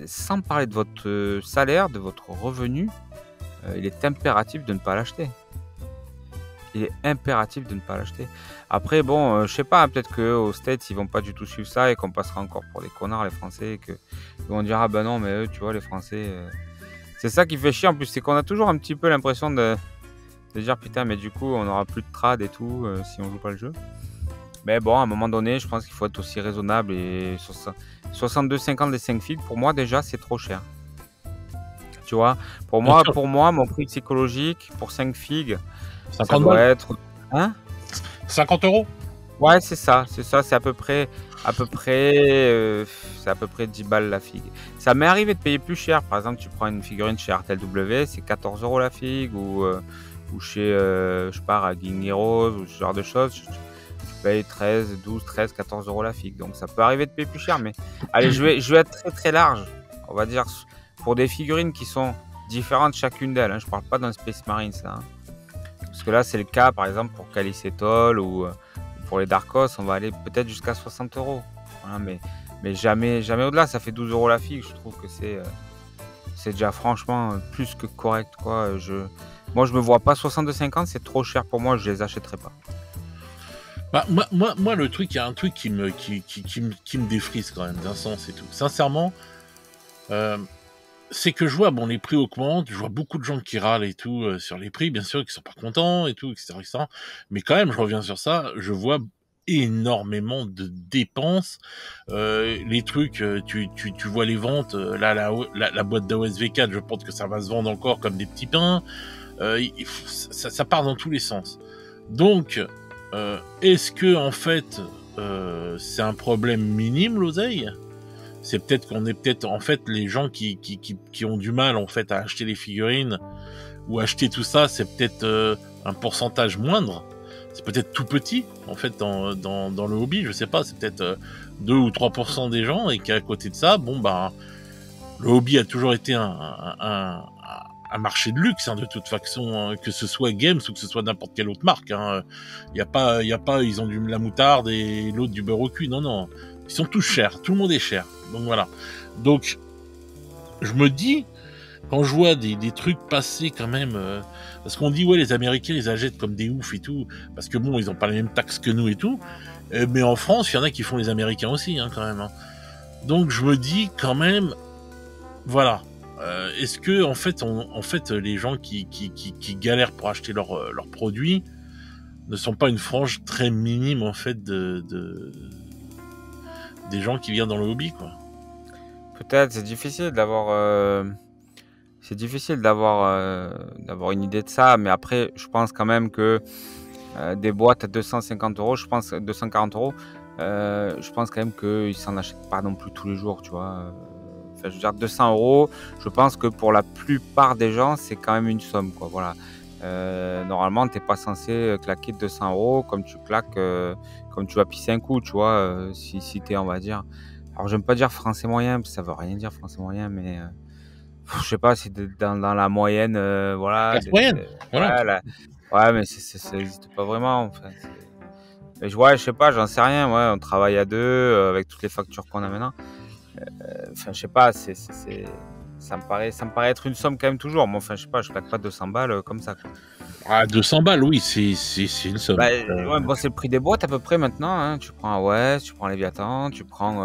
sans parler de votre salaire, de votre revenu, il est impératif de ne pas l'acheter. Il est impératif de ne pas l'acheter. Après, bon, je sais pas, peut-être qu'aux States, ils vont pas du tout suivre ça et qu'on passera encore pour des connards, les Français, et qu'ils vont dire, ah ben non, mais eux, tu vois, les Français. C'est ça qui fait chier en plus, c'est qu'on a toujours un petit peu l'impression de dire, putain, mais du coup, on aura plus de trad et tout si on joue pas le jeu. Mais bon, à un moment donné, je pense qu'il faut être aussi raisonnable et 62,50 des 5 figs, pour moi, déjà, c'est trop cher. Tu vois, Bien sûr, pour moi, mon prix psychologique pour 5 figs, ça 50 doit balles, être. Hein? 50 euros. Ouais, c'est ça, c'est c'est à peu près 10 balles la figue. Ça m'est arrivé de payer plus cher. Par exemple, tu prends une figurine chez RTLW, c'est 14 euros la figue, ou chez, je sais pas, à Ging Heroes, ou ce genre de choses, tu payes 13, 14 euros la figue. Donc ça peut arriver de payer plus cher, mais allez, je vais être très très large, on va dire, pour des figurines qui sont différentes chacune d'elles. Hein. Je parle pas d'un Space Marines là. Hein. Parce que là, c'est le cas, par exemple, pour Calicetol ou pour les Darkos, on va aller peut-être jusqu'à 60 euros. Voilà, mais jamais au-delà. Ça fait 12 euros la figue. Je trouve que c'est déjà franchement plus que correct, quoi. Moi, je me vois pas 62,50, c'est trop cher pour moi. Je les achèterai pas. Bah, moi, le truc, il y a un truc qui me défrise quand même, d'un sens et tout. Sincèrement, c'est que je vois, bon, les prix augmentent, je vois beaucoup de gens qui râlent et tout sur les prix, bien sûr, qui sont pas contents et tout, etc., etc. Mais quand même, je reviens sur ça, je vois énormément de dépenses. Les trucs, tu vois les ventes, là, la boîte d'AOSV4, je pense que ça va se vendre encore comme des petits pains. Ça part dans tous les sens. Donc, est-ce que, en fait, c'est un problème minime, l'oseille ? C'est peut-être qu'on est peut-être en fait les gens qui ont du mal en fait à acheter les figurines ou acheter tout ça, c'est peut-être un pourcentage moindre. C'est peut-être tout petit en fait dans le hobby, je sais pas, c'est peut-être 2 ou 3% des gens et qu'à côté de ça, bon bah le hobby a toujours été un marché de luxe hein, de toute façon, hein, que ce soit Games ou que ce soit n'importe quelle autre marque. Hein. Y a pas, ils ont la moutarde et l'autre du beurre au cul. Non. Ils sont tous chers, tout le monde est cher. Donc voilà. Donc, je me dis, quand je vois des trucs passer quand même, parce qu'on dit, ouais, les Américains, ils achètent comme des oufs et tout, parce que bon, ils ont pas les mêmes taxes que nous et tout, mais en France, il y en a qui font les Américains aussi, hein, quand même. Hein. Donc, je me dis, quand même, voilà. Est-ce que, en fait, les gens qui galèrent pour acheter leurs produits ne sont pas une frange très minime, en fait, des gens qui viennent dans le hobby, quoi. Peut-être, c'est difficile d'avoir une idée de ça, mais après, je pense quand même que des boîtes à 250 euros, je pense 240 euros, je pense quand même qu'ils s'en achètent pas non plus tous les jours, tu vois. Enfin, je veux dire, 200 euros, je pense que pour la plupart des gens, c'est quand même une somme, quoi. Voilà. Normalement, t'es pas censé claquer 200 euros comme tu claques, comme tu vas pisser un coup, tu vois. Si t'es, on va dire. Alors, j'aime pas dire français moyen, parce que ça veut rien dire français moyen, mais je sais pas, c'est dans la moyenne, voilà. Classe moyenne, voilà. Ouais, mais ça n'existe pas vraiment. Enfin, mais je sais pas, j'en sais rien. Ouais, on travaille à deux avec toutes les factures qu'on a maintenant. Enfin, je sais pas, ça me paraît être une somme quand même toujours. Moi, enfin, je sais pas, je claque pas 200 balles comme ça, quoi. Ah, 200 balles, oui, c'est une somme. Bah, ouais, bon, c'est le prix des boîtes à peu près maintenant. Hein. Tu prends AOS, tu prends Léviathan, tu prends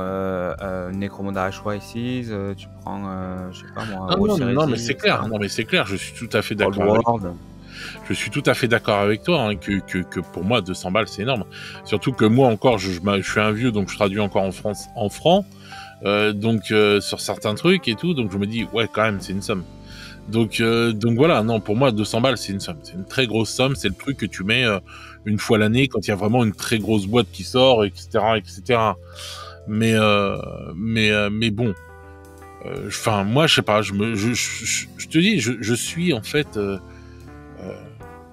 Necromunda H-Wises, tu prends, je sais pas moi, Non, mais c'est clair. Non, mais c'est clair. Je suis tout à fait d'accord avec toi. Je suis tout à fait d'accord avec toi hein, que pour moi 200 balles c'est énorme. Surtout que moi encore, je suis un vieux donc je traduis encore en francs. Donc sur certains trucs et tout, donc je me dis ouais quand même c'est une somme. Donc voilà, non pour moi 200 balles c'est une somme, c'est une très grosse somme, c'est le truc que tu mets une fois l'année quand il y a vraiment une très grosse boîte qui sort, etc. Mais bon, Enfin, moi, je sais pas, je te dis, je suis en fait,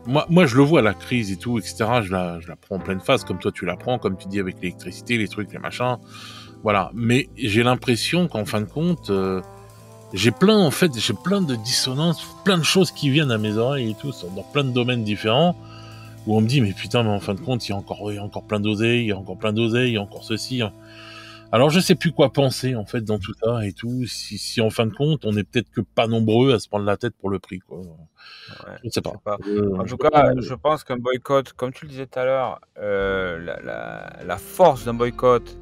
moi, je le vois la crise et tout, etc. Je la prends en pleine face, comme toi tu la prends, comme tu dis avec l'électricité, les trucs, les machins, voilà. Mais j'ai l'impression qu'en fin de compte, j'ai plein de dissonances, plein de choses qui viennent à mes oreilles et tout, dans plein de domaines différents, où on me dit, mais putain, mais en fin de compte, il y a encore plein d'oseille, il y a encore plein d'oseille, il y a encore ceci. Alors je sais plus quoi penser en fait dans tout ça et tout. Si en fin de compte on est peut-être que pas nombreux à se prendre la tête pour le prix, quoi. Ouais, Je ne sais je pas. sais pas. En Je tout vois pas. cas, je pense qu'un boycott, comme tu le disais tout à l'heure, la force d'un boycott,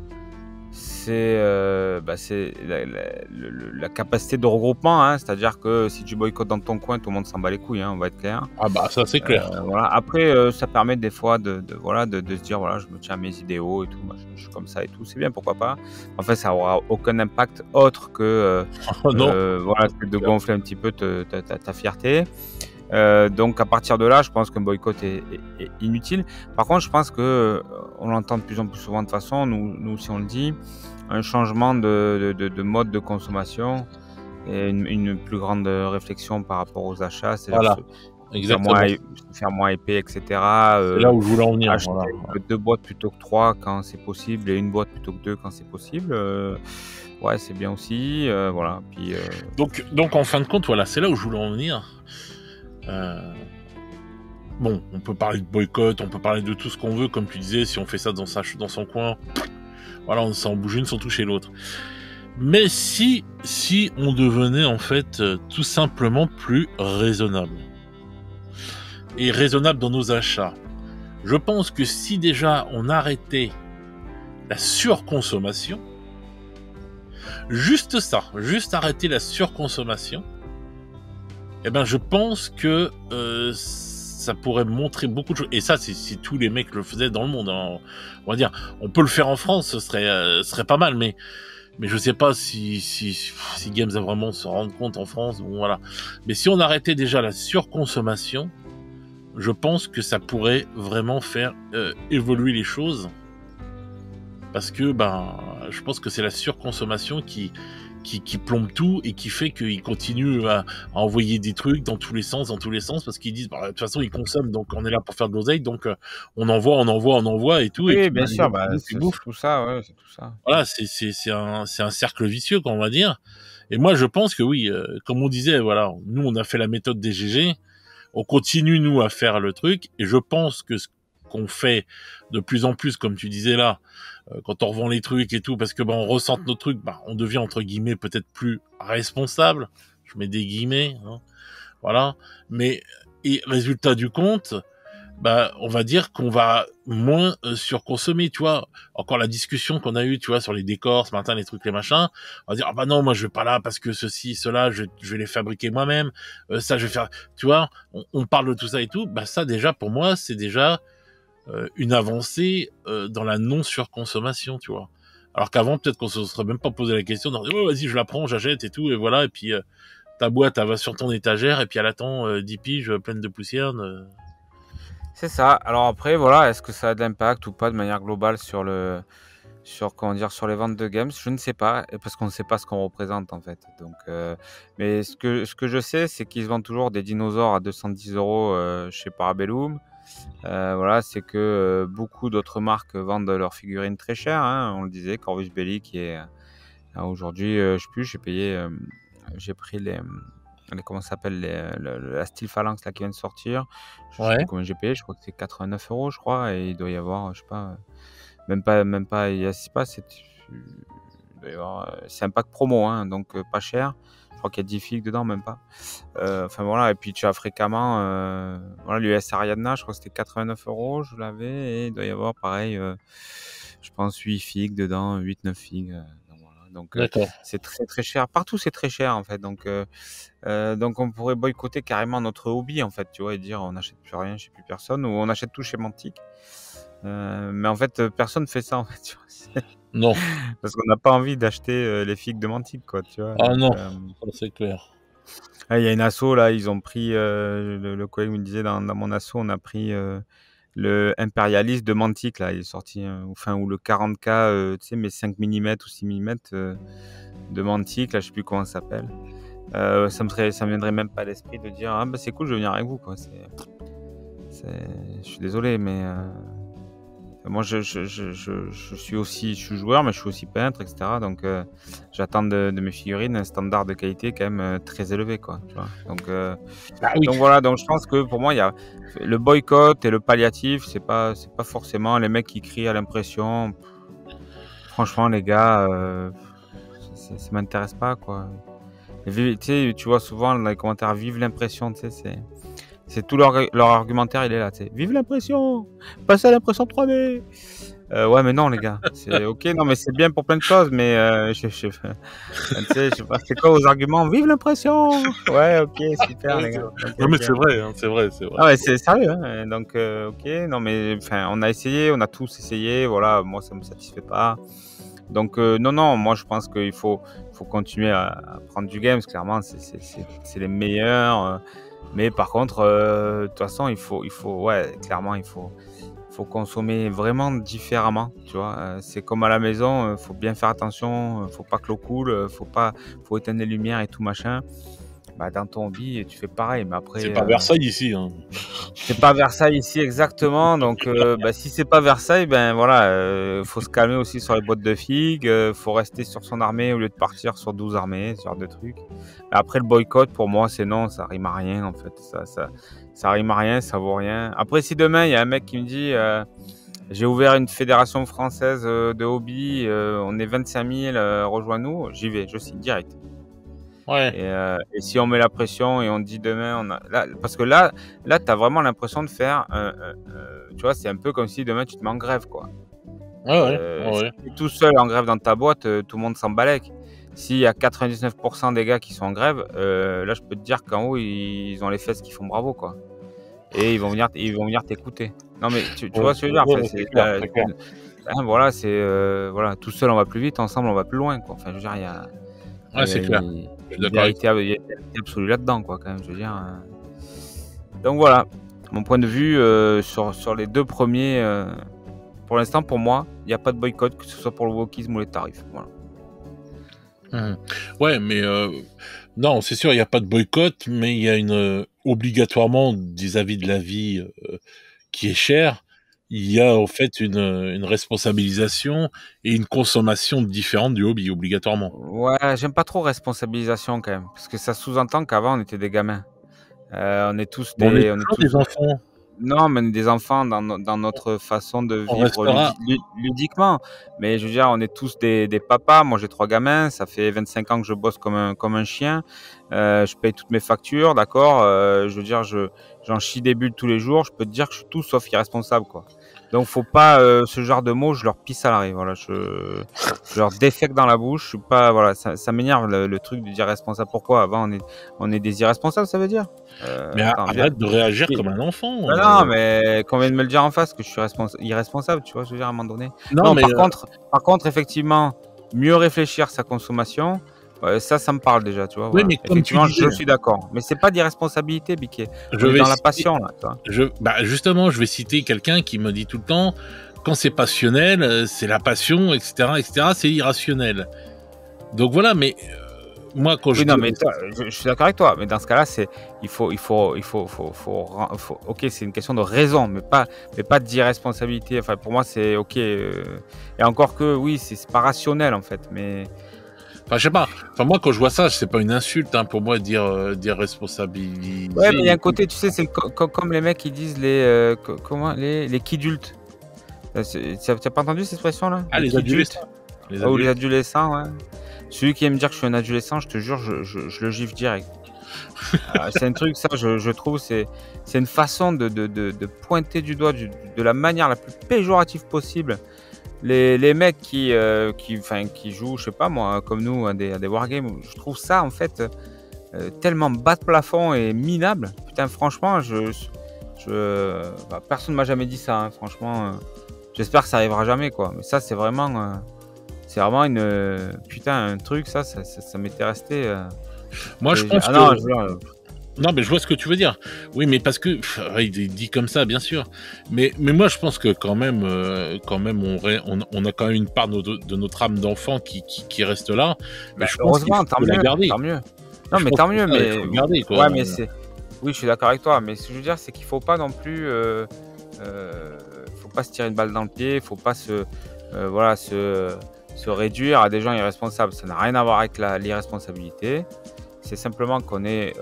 c'est la capacité de regroupement, hein. C'est-à-dire que si tu boycottes dans ton coin, tout le monde s'en bat les couilles, hein, on va être clair. Ah bah ça c'est clair. Voilà. Après, ça permet des fois voilà, de se dire voilà, je me tiens à mes idéaux et tout, moi, je suis comme ça et tout, c'est bien, pourquoi pas. En fait, ça aura aucun impact autre que Non. voilà, c'est de gonfler un petit peu ta fierté. Donc à partir de là, je pense qu'un boycott est inutile. Par contre, je pense que on l'entend de plus en plus souvent de toute façon, nous aussi on le dit, un changement de mode de consommation et une plus grande réflexion par rapport aux achats, c'est-à-dire Voilà. Exactement. se faire moins épais, etc. C'est là où je voulais en venir. Acheter Voilà. 2 boîtes plutôt que 3 quand c'est possible et une boîte plutôt que 2 quand c'est possible. Ouais, c'est bien aussi. Voilà. Puis, Donc en fin de compte, voilà, c'est là où je voulais en venir. Bon, on peut parler de boycott, on peut parler de tout ce qu'on veut, comme tu disais, si on fait ça dans son coin, voilà, on s'en bouge une sans toucher l'autre. Mais si on devenait en fait tout simplement plus raisonnable. Et raisonnable dans nos achats. Je pense que si déjà on arrêtait la surconsommation, juste ça, juste arrêter la surconsommation, eh ben je pense que ça pourrait montrer beaucoup de choses. Et ça, c'est si tous les mecs le faisaient dans le monde. Hein. On va dire, on peut le faire en France, ce serait pas mal, mais je sais pas si Games va vraiment se rendre compte en France. Bon, voilà. Mais si on arrêtait déjà la surconsommation, je pense que ça pourrait vraiment faire évoluer les choses. Parce que je pense que c'est la surconsommation qui plombe tout et qui fait qu'ils continuent à envoyer des trucs dans tous les sens, parce qu'ils disent, de toute façon, ils consomment, donc on est là pour faire de l'oseille, donc on envoie et tout. Et oui, puis, bien sûr, ils c'est bouffent. tout ça, ouais, c'est tout ça. Voilà, c'est un cercle vicieux, on va dire. Et moi, je pense que oui, comme on disait, voilà, nous, on a fait la méthode des GG, on continue, nous, à faire le truc, et je pense que ce qu'on fait de plus en plus, comme tu disais là, quand on revend les trucs et tout, parce que on ressente nos trucs, on devient entre guillemets peut-être plus responsable. Je mets des guillemets, hein, voilà. Mais et résultat du compte, on va dire qu'on va moins surconsommer, tu vois. Encore la discussion qu'on a eue, tu vois, sur les décors ce matin, les trucs, les machins. On va dire non, moi je vais pas là parce que ceci, cela, je vais les fabriquer moi-même. Ça, je vais faire, tu vois. On parle de tout ça et tout. Ça déjà pour moi, c'est déjà une avancée dans la non-surconsommation, tu vois. Alors qu'avant, peut-être qu'on se serait même pas posé la question, on dit, vas-y, je la prends, j'achète et tout, et voilà, et puis ta boîte, elle va sur ton étagère, et puis elle attend 10 piges pleines de poussière. C'est ça. Alors après, voilà, est-ce que ça a de l'impact ou pas de manière globale sur sur les ventes de games? Je ne sais pas, parce qu'on ne sait pas ce qu'on représente en fait. Donc, mais ce que je sais, c'est qu'ils vendent toujours des dinosaures à 210 € chez Parabellum. Voilà, c'est que beaucoup d'autres marques vendent leurs figurines très chères, hein. On le disait, Corvus Belli qui est aujourd'hui, je sais plus, j'ai pris comment ça s'appelle, la Steel Phalanx là qui vient de sortir. Je sais Ouais. plus combien j'ai payé, je crois que c'est 89 €, je crois, et il doit y avoir, je sais pas, même pas, il y a pas, il doit y avoir, c'est un pack promo, hein, donc pas cher. Je crois qu'il y a 10 figues dedans, même pas. Enfin voilà, et puis tu as fréquemment, voilà, l'US Ariadna, je crois que c'était 89 €, je l'avais, et il doit y avoir pareil, je pense 8 figues dedans, 8-9 figues. Donc D'accord. c'est très très cher. Partout c'est très cher en fait. Donc on pourrait boycotter carrément notre hobby en fait, tu vois, et dire on n'achète plus rien chez plus personne, ou on achète tout chez Mantic. Mais en fait personne fait ça en fait, tu vois. Non. Parce qu'on n'a pas envie d'acheter les figues de Mantic, quoi, tu vois. Ah Donc, non, ça c'est clair. il y a une asso là, ils ont pris, le collègue me disait dans mon asso, on a pris le impérialiste de Mantic là, il est sorti, ou le 40K, tu sais, mais 5 mm ou 6 mm, Mantic, là, je sais plus comment ça s'appelle. Ça me viendrait même pas à l'esprit de dire ah bah c'est cool, je vais venir avec vous quoi. Je suis désolé, mais moi je suis aussi, je suis joueur, mais je suis aussi peintre, etc. Donc j'attends de mes figurines un standard de qualité quand même très élevé quoi. Tu vois. Donc voilà, donc je pense que pour moi il y a le boycott et le palliatif, c'est pas forcément les mecs qui crient à l'impression. Franchement les gars, ça m'intéresse pas quoi. Tu sais, tu vois souvent dans les commentaires vive l'impression, tu sais, c'est tout leur argumentaire, il est là, tu sais. Vive l'impression, passez à l'impression 3D. Ouais, mais non les gars, c'est ok, non mais c'est bien pour plein de choses, mais tu sais, je sais pas, c'est quoi vos arguments? Vive l'impression. Ouais, ok, super les gars. Donc, non mais c'est vrai, hein, c'est vrai. Ah ouais, c'est sérieux, hein. Donc ok, non mais enfin, on a essayé, on a tous essayé, voilà, moi ça me satisfait pas. Donc non, moi je pense qu'il faut continuer à prendre du games, clairement c'est les meilleurs. Mais par contre, de toute façon, il faut ouais, clairement il faut consommer vraiment différemment, tu vois. C'est comme à la maison, faut bien faire attention, faut pas que l'eau coule, faut éteindre les lumières et tout machin. Bah, dans ton hobby, tu fais pareil, mais après. C'est pas Versailles ici. Hein. C'est pas Versailles ici exactement, donc bah, si c'est pas Versailles, ben voilà, faut se calmer aussi sur les boîtes de figues, faut rester sur son armée au lieu de partir sur 12 armées, ce genre de trucs. Après le boycott, pour moi, c'est non, ça rime à rien en fait, ça rime à rien, ça vaut rien. Après, si demain il y a un mec qui me dit, j'ai ouvert une fédération française de hobby, on est 25 000, rejoins-nous, j'y vais, je signe direct. Ouais. Et si on met la pression et on dit demain, parce que là, t'as vraiment l'impression de faire, tu vois, c'est un peu comme si demain tu te mets en grève, quoi. Si tu es tout seul en grève dans ta boîte, tout le monde s'en balèque. S'il y a 99% des gars qui sont en grève, là, je peux te dire qu'en haut, ils ont les fesses qui font bravo, quoi. Et ils vont venir t'écouter. Non, mais tu vois ce que je veux dire. C'est clair. Voilà, voilà, tout seul on va plus vite, ensemble on va plus loin, quoi. Enfin, je veux dire, il y a. Ouais, c'est clair. Il y a une vérité absolue là-dedans, quoi, quand même, je veux dire. Donc voilà, mon point de vue sur les deux premiers. Pour l'instant, pour moi, il n'y a pas de boycott, que ce soit pour le wokisme ou les tarifs. Voilà. Ouais, mais non, c'est sûr, il n'y a pas de boycott, mais il y a une obligatoirement vis-à-vis de la vie qui est chère. Il y a en fait une responsabilisation et une consommation différente du hobby, obligatoirement. Ouais, j'aime pas trop responsabilisation quand même, parce que ça sous-entend qu'avant on était des gamins. On est tous des enfants. Non, mais des enfants dans notre façon de vivre ludiquement. Mais je veux dire, on est tous des papas. Moi, j'ai 3 gamins. Ça fait 25 ans que je bosse comme un chien. Je paye toutes mes factures, d'accord. Je veux dire, j'en chie des bulles tous les jours. Je peux te dire que je suis tout sauf irresponsable, quoi. Donc, faut pas ce genre de mots. Je leur pisse à l'arrêt. Voilà, je leur défecte dans la bouche. Je suis pas, voilà, ça m'énerve le truc de dire responsable. Pourquoi avant on est des irresponsables, ça veut dire. Mais arrête de réagir comme un enfant. Non, mais qu'on vient de me le dire en face que je suis irresponsable, tu vois, je veux dire à un moment donné. Non, mais par contre, effectivement, mieux réfléchir sa consommation. Ça me parle déjà, tu vois. Oui, voilà. mais effectivement, je suis d'accord. Mais c'est pas d'irresponsabilité, Biquet. Je vais dans la passion, là. Tu vois. Justement, je vais citer quelqu'un qui me dit tout le temps, quand c'est passionnel, c'est la passion, etc., c'est irrationnel. Donc voilà, mais moi, quand oui, non, mais je suis d'accord avec toi. Mais dans ce cas-là, il faut. Ok, c'est une question de raison, mais pas d'irresponsabilité. Enfin, pour moi, c'est ok. Et encore que, oui, c'est pas rationnel en fait, mais. Enfin, je sais pas. Enfin, moi, quand je vois ça, c'est pas une insulte, hein, pour moi, dire responsabilité. Ouais, mais il y a un côté, tu sais, c'est comme les mecs qui disent les kidultes. T'as pas entendu cette expression-là? Ah, les adolescents. Ou les adolescents, ouais. Celui qui aime dire que je suis un adolescent, je te jure, je le gifle direct. C'est un truc, ça, je trouve, c'est une façon de pointer du doigt de la manière la plus péjorative possible. Les mecs qui jouent, je sais pas moi, comme nous, à des wargames, je trouve ça en fait tellement bas de plafond et minable. Putain, franchement, personne m'a jamais dit ça, hein, franchement. J'espère que ça arrivera jamais, quoi. Mais ça, c'est vraiment un truc, ça m'était resté. Moi, je pense que. Non, mais je vois ce que tu veux dire. Oui, mais parce que ouais, il dit comme ça, bien sûr. Mais moi, je pense que quand même, on a quand même une part de notre âme d'enfant qui reste là. Mais je pense qu'il Heureusement, tant faut la mieux, garder. tant mieux. Non, Je mais pense tant que mieux, ça, il mais faut le garder, quoi. ouais, mais c'est oui, je suis d'accord avec toi, mais ce que je veux dire, c'est qu'il faut pas non plus, faut pas se tirer une balle dans le pied, faut pas voilà, se réduire à des gens irresponsables. Ça n'a rien à voir avec l'irresponsabilité. C'est simplement qu'on est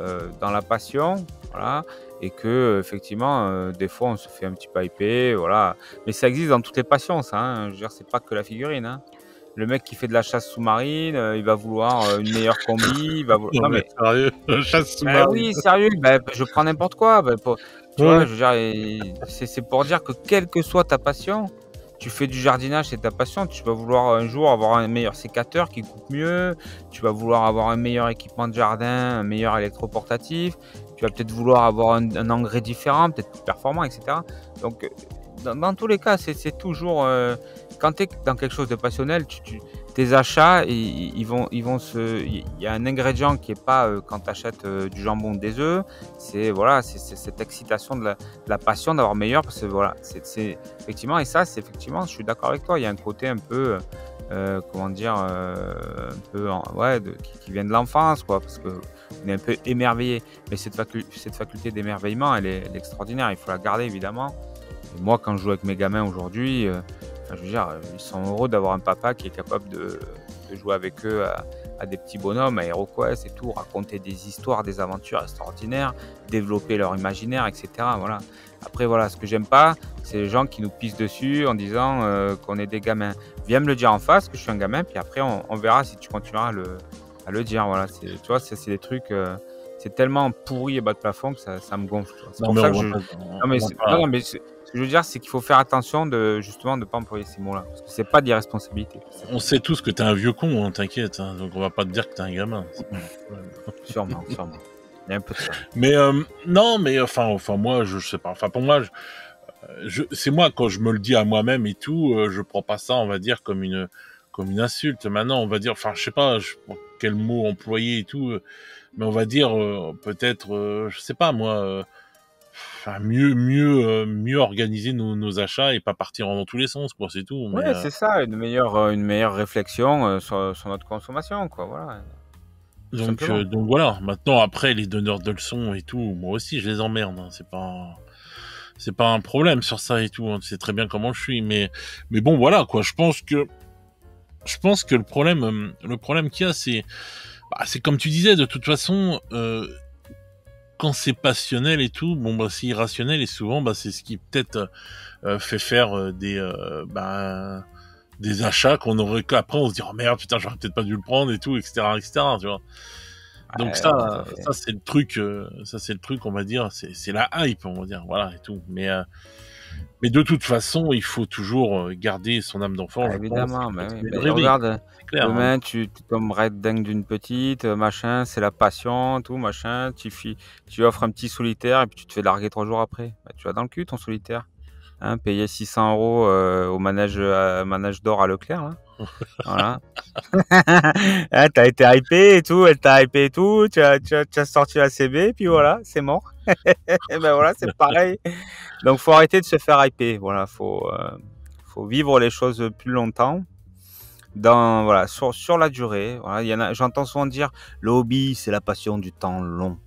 dans la passion, voilà, et que effectivement, des fois, on se fait un petit peu hyper, voilà. Mais ça existe dans toutes les passions, ça. Hein. Je veux dire, c'est pas que la figurine. Hein. Le mec qui fait de la chasse sous-marine, il va vouloir une meilleure combi, il va vouloir... Non, Non mais mais sérieux, chasse ben sous-marine. oui, sérieux, ben, je prends n'importe quoi. Ben, tu vois, Ouais. je veux dire, c'est pour dire que quelle que soit ta passion, tu fais du jardinage, c'est ta passion. Tu vas vouloir un jour avoir un meilleur sécateur qui coupe mieux. Tu vas vouloir avoir un meilleur équipement de jardin, un meilleur électroportatif. Tu vas peut-être vouloir avoir un engrais différent, peut-être plus performant, etc. Donc, dans tous les cas, c'est toujours quand tu es dans quelque chose de passionnel, tes achats, ils vont il y a un ingrédient qui est pas quand tu achètes du jambon ou des œufs, c'est voilà, c'est cette excitation de la passion d'avoir meilleur, parce que voilà, c'est effectivement, et ça, c'est effectivement, je suis d'accord avec toi, il y a un côté un peu comment dire, un peu ouais, qui vient de l'enfance, quoi, parce que on est un peu émerveillé, mais cette faculté d'émerveillement, elle est extraordinaire, il faut la garder évidemment. Et moi, quand je joue avec mes gamins aujourd'hui, je veux dire, ils sont heureux d'avoir un papa qui est capable de jouer avec eux à des petits bonhommes, à HeroQuest et tout, raconter des histoires, des aventures extraordinaires, développer leur imaginaire, etc. Voilà. Après, voilà, ce que j'aime pas, c'est les gens qui nous pissent dessus en disant qu'on est des gamins. Viens me le dire en face que je suis un gamin, puis après, on verra si tu continueras à le dire. Voilà. Tu vois, c'est des trucs... c'est tellement pourri et bas de plafond que ça me gonfle. C'est pour ça que je... Non, mais ce que je veux dire, c'est qu'il faut faire attention justement de ne pas employer ces mots-là. Parce que c'est pas d'irresponsabilité. On sait tous que t'es un vieux con, hein, t'inquiète. Hein, donc on va pas te dire que t'es un gamin. Sûrement. Il y a un peu de ça. Mais non, mais enfin moi, je sais pas. Enfin pour moi, c'est moi quand je me le dis à moi-même et tout, je prends pas ça, on va dire, comme une insulte. Maintenant, on va dire, enfin je sais pas quel mot employer et tout, mais on va dire peut-être, je sais pas moi. Enfin, mieux organiser nos achats et pas partir dans tous les sens, quoi, c'est tout. Mais, Ouais, c'est ça, une meilleure réflexion sur notre consommation, quoi, voilà. donc voilà. Maintenant, après, les donneurs de leçons et tout, moi aussi, je les emmerde. Hein. C'est pas un problème sur ça et tout. Hein. Tu sais très bien comment je suis, mais bon, voilà, quoi. Je pense que le problème qu'il y a, c'est comme tu disais, de toute façon. Quand c'est passionnel et tout, bon bah c'est irrationnel et souvent bah c'est ce qui peut-être fait faire des achats qu'on aurait qu'après on se dit oh merde putain j'aurais peut-être pas dû le prendre et tout etc tu vois. Donc ça c'est le truc on va dire c'est la hype on va dire voilà et tout mais de toute façon il faut toujours garder son âme d'enfant. Évidemment, mais oui. Regarde clair, demain, tu tomberais dingue d'une petite, machin, c'est la passion, tout, machin. Tu offres un petit solitaire et puis tu te fais larguer 3 jours après. Bah, tu vas dans le cul, ton solitaire. Hein, payer 600 € au manège d'or à Leclerc, là. Voilà. Hein, t'as été hypé et tout, elle t'a hypé et tout, tu as sorti la CB, puis voilà, c'est mort. Et ben voilà, c'est pareil. Donc, faut arrêter de se faire hyper. Voilà, faut vivre les choses plus longtemps. Voilà, sur la durée. Voilà, j'entends souvent dire le hobby, c'est la passion du temps long.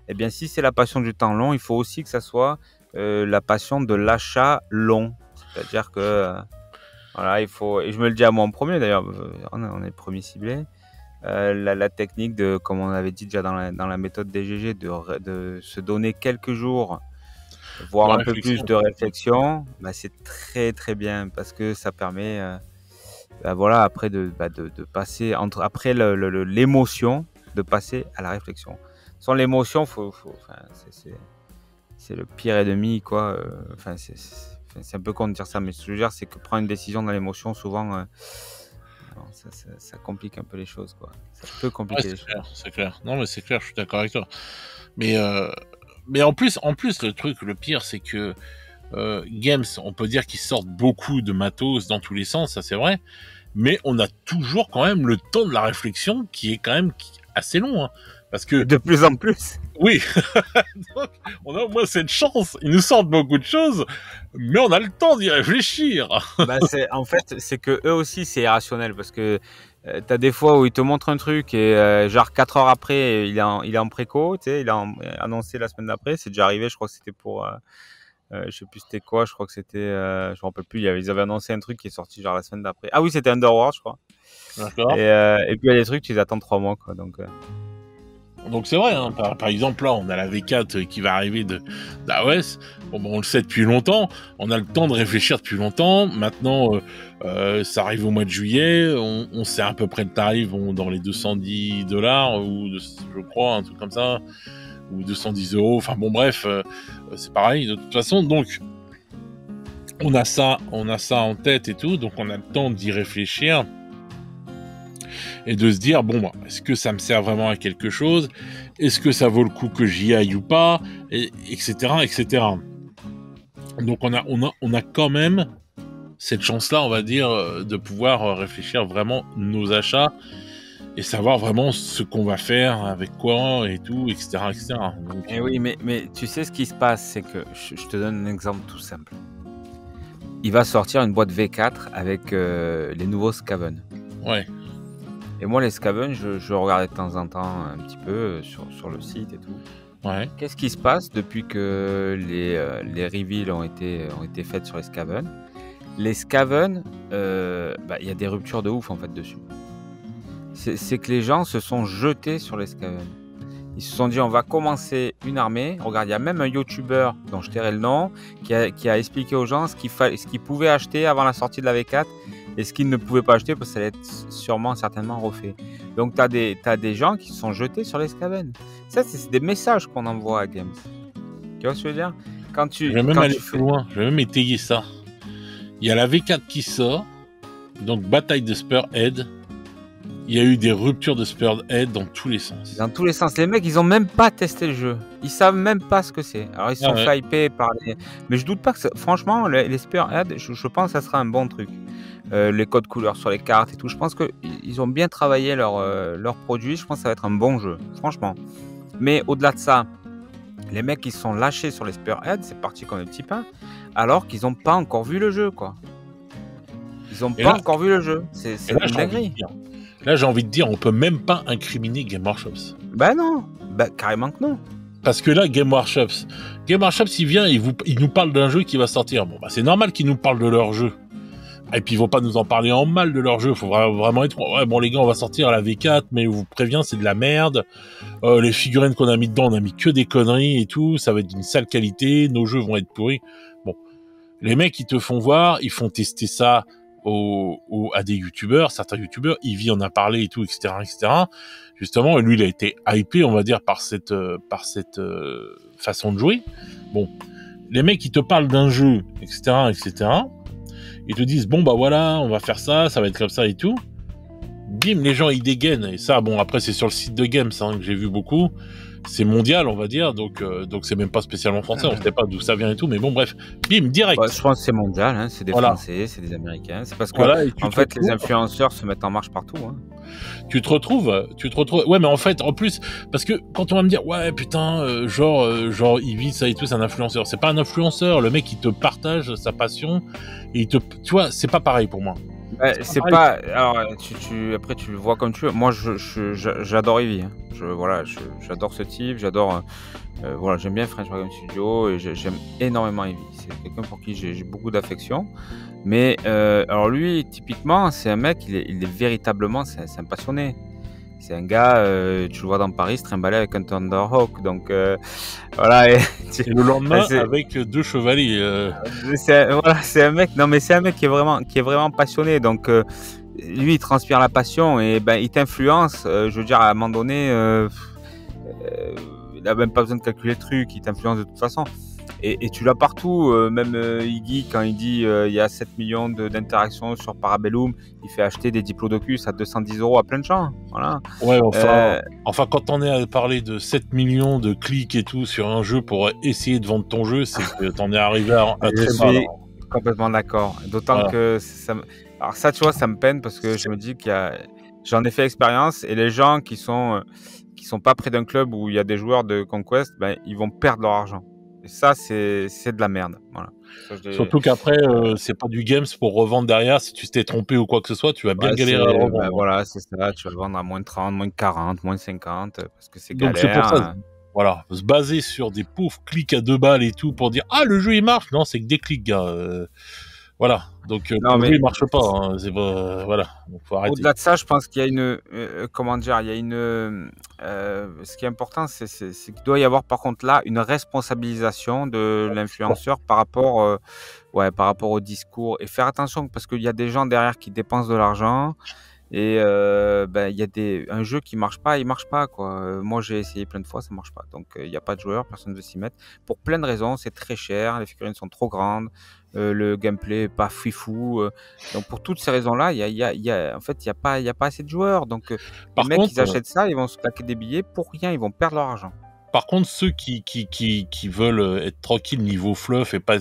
Eh bien, si c'est la passion du temps long, il faut aussi que ça soit la passion de l'achat long. C'est-à-dire que voilà, il faut, et je me le dis à moi en premier d'ailleurs, on est le premier ciblé. La technique de, comme on avait dit déjà dans la méthode DGG, de se donner quelques jours, voire un peu plus de réflexion, bah, c'est très très bien parce que ça permet voilà, après de passer après l'émotion, de passer à la réflexion. Sans l'émotion, c'est le pire ennemi, quoi. Enfin, c'est un peu con de dire ça, mais ce que je veux dire, c'est que prendre une décision dans l'émotion, souvent, ça complique un peu les choses, quoi. Ça peut compliquer les choses. C'est clair. Non, mais c'est clair, je suis d'accord avec toi. Mais en plus, le pire, c'est que Games, on peut dire qu'ils sortent beaucoup de matos dans tous les sens, ça c'est vrai. Mais on a toujours quand même le temps de la réflexion qui est quand même assez long, hein. Parce que de plus en plus. Oui, donc, on a au moins cette chance. Ils nous sortent beaucoup de choses, mais on a le temps d'y réfléchir. Bah, en fait, c'est que eux aussi, c'est irrationnel parce que t'as des fois où ils te montrent un truc et genre 4 heures après, il est en préco, tu sais, il a annoncé la semaine d'après. C'est déjà arrivé, je crois que c'était pour, je sais plus c'était quoi, je crois que c'était, je me rappelle plus, ils avaient annoncé un truc qui est sorti genre la semaine d'après. Ah oui, c'était Underworld, je crois. D'accord. Et puis il y a des trucs, tu les attends 3 mois, quoi. Donc c'est vrai, hein, par exemple là on a la V4 qui va arriver d'AOS, bon, on le sait depuis longtemps, on a le temps de réfléchir depuis longtemps, maintenant ça arrive au mois de juillet, on sait à peu près le tarif, dans les $210, ou je crois, un truc comme ça, ou 210 €, enfin bon bref, c'est pareil de toute façon, donc on a ça en tête et tout, donc on a le temps d'y réfléchir, et de se dire, bon, bah, est-ce que ça me sert vraiment à quelque chose? Est-ce que ça vaut le coup que j'y aille ou pas? Etc., etc. Donc on a quand même cette chance-là, on va dire, de pouvoir réfléchir vraiment nos achats et savoir vraiment ce qu'on va faire, avec quoi, et tout, etc., etc. Donc, Et oui, mais tu sais ce qui se passe, c'est que je te donne un exemple tout simple. Il va sortir une boîte V4 avec les nouveaux Skaven. ouais. Et moi, les Skaven, je regardais de temps en temps un petit peu sur le site et tout. Ouais. Qu'est-ce qui se passe depuis que les reveals ont été faites sur les Skaven? Les Skaven, y a des ruptures de ouf en fait dessus. C'est que les gens se sont jetés sur les Skaven. Ils se sont dit on va commencer une armée. Regarde, il y a même un YouTuber dont je tairai le nom qui a expliqué aux gens ce qu'ils pouvaient acheter avant la sortie de la V4 et ce qu'ils ne pouvaient pas acheter parce que ça allait être certainement refait. Donc t'as des gens qui se sont jetés sur les Skaven. Ça, c'est des messages qu'on envoie à Games. Tu vois ce que je veux dire? Je vais même aller plus loin, je vais même étayer ça. Il y a la V4 qui sort, donc bataille de Spearhead. Il y a eu des ruptures de Spearhead dans tous les sens. Dans tous les sens. Les mecs, ils ont même pas testé le jeu. Ils savent même pas ce que c'est. Alors, ils sont fait hyper par les... Mais je doute pas que... Franchement, les Spearhead, je pense que ça sera un bon truc. Les codes couleurs sur les cartes et tout. Je pense qu'ils ont bien travaillé leurs produits. Je pense que ça va être un bon jeu. Franchement. Mais au-delà de ça, les mecs, ils se sont lâchés sur les Spearhead. C'est parti comme des petits pains. Alors qu'ils n'ont pas encore vu le jeu, quoi. Ils n'ont pas encore vu le jeu. C'est une dinguerie. Là, j'ai envie de dire, on peut même pas incriminer Game Workshops. Bah non, carrément que non. Parce que là, Game Workshops, il vient, il nous parle d'un jeu qui va sortir. Bon, bah, c'est normal qu'ils nous parlent de leur jeu. Et puis, ils vont pas nous en parler en mal de leur jeu. Faut vraiment être, ouais, bon, les gars, on va sortir à la V4, mais je vous préviens, c'est de la merde. Les figurines qu'on a mis dedans, on a mis que des conneries et tout. Ça va être d'une sale qualité. Nos jeux vont être pourris. Bon. Les mecs, ils te font voir, ils font tester ça à des youtubeurs, certains youtubeurs, Ivy en a parlé et tout, etc., justement, et lui, il a été hypé, on va dire, par cette façon de jouer. Bon, les mecs, ils te parlent d'un jeu, etc., ils te disent, bon, bah voilà, on va faire ça, ça va être comme ça et tout. Bim, les gens, ils dégainent, et ça, bon, après, c'est sur le site de Games, hein, que j'ai vu beaucoup. C'est mondial, on va dire, donc c'est même pas spécialement français, on sait pas d'où ça vient et tout, mais bon, bref, bim, direct. Ouais, je pense que c'est mondial, hein, c'est des Français, c'est des Américains, c'est parce que, en fait, les influenceurs se mettent en marche partout. Hein. Tu te retrouves, ouais, mais en fait, en plus, parce que quand on va me dire, ouais, putain, genre, Ivy, ça et tout, c'est un influenceur. C'est pas un influenceur, le mec, il te partage sa passion, et tu vois, c'est pas pareil pour moi. C'est pas. Alors, après, tu le vois comme tu veux. Moi, j'adore Ivy. Hein. J'adore ce type. J'adore. J'aime bien French Dragon Studio et j'aime énormément Ivy. C'est quelqu'un pour qui j'ai beaucoup d'affection. Mais alors lui, typiquement, c'est un mec. Il est véritablement, c'est un passionné. C'est un gars, tu le vois dans Paris, se trimballer avec un Thunderhawk. Donc voilà. Et le lendemain, avec 2 chevaliers. C'est un mec. Non, mais c'est un mec qui est vraiment passionné. Donc lui, il transpire la passion et il t'influence. Je veux dire, à un moment donné, il a même pas besoin de calculer le truc. Il t'influence de toute façon. Et tu l'as partout, même Iggy, quand il dit il y a 7 millions d'interactions sur Parabellum, il fait acheter des Diplodocus à 210 € à plein de gens. Voilà. Ouais, enfin, quand on est à parler de 7 millions de clics et tout sur un jeu pour essayer de vendre ton jeu, c'est que t'en es arrivé à très bas. Je suis complètement d'accord. D'autant que alors ça, tu vois, ça me peine parce que je me dis qu'il J'en ai fait expérience et les gens qui sont pas près d'un club où il y a des joueurs de Conquest, ben, ils vont perdre leur argent. Et ça, c'est de la merde. Voilà. Ça, Surtout qu'après, c'est pas du games pour revendre derrière. Si tu t'es trompé ou quoi que ce soit, tu vas bien galérer à le revendre. Ben, voilà, c'est ça. Tu vas le vendre à moins 30, moins 40, moins 50 parce que c'est Donc galère. c'est pour ça. Voilà, se baser sur des pauvres clics à 2 balles et tout pour dire ah le jeu il marche. Non, c'est que des clics, gars. Voilà. Donc Non, le mais jeu il marche pas. Hein. C'est pas voilà. Donc faut arrêter. au-delà de ça, je pense qu'il y a une comment dire, il y a une ce qui est important, c'est qu'il doit y avoir par contre là une responsabilisation de l'influenceur par rapport par rapport au discours et faire attention parce qu'il y a des gens derrière qui dépensent de l'argent et ben il y a un jeu qui marche pas, il marche pas quoi. Moi j'ai essayé plein de fois, ça marche pas. Donc il y a pas de joueurs, personne ne veut s'y mettre pour plein de raisons, c'est très cher, les figurines sont trop grandes, le gameplay est pas fifou. Donc pour toutes ces raisons-là, en fait, il y a pas assez de joueurs. Donc les Par mecs contre, ils achètent ça, ils vont se claquer des billets pour rien, ils vont perdre leur argent. Par contre, ceux qui veulent être tranquilles niveau fluff et pas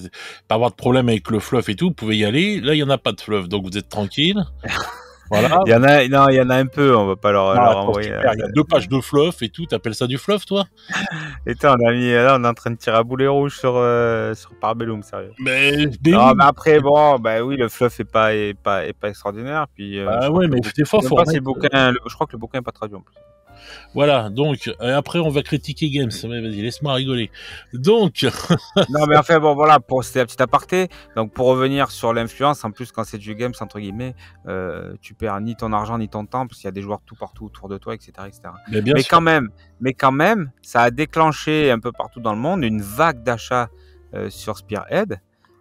avoir de problème avec le fluff et tout, vous pouvez y aller. Là, il y en a pas de fluff, donc vous êtes tranquille. Voilà. Il y en a, non, il y en a un peu, on va pas leur envoyer. Super, il y a 2 pages de fluff et tout. T'appelles ça du fluff, toi? Et là, on est en train de tirer à boulet rouge sur Parabellum, sérieux. Mais Non, mais après, bon, bah oui, le fluff est pas extraordinaire. Puis, ah ouais, mais des fois, faut je crois que le bouquin est pas traduit en plus. Voilà, donc après on va critiquer Games. Ouais, vas-y, laisse-moi rigoler. Donc non, mais enfin bon, voilà, c'était un petit aparté. Donc pour revenir sur l'influence, en plus quand c'est du Games entre guillemets, tu perds ni ton argent ni ton temps parce qu'il y a des joueurs tout partout autour de toi, etc., etc. Mais quand même, ça a déclenché un peu partout dans le monde une vague d'achats sur Spearhead.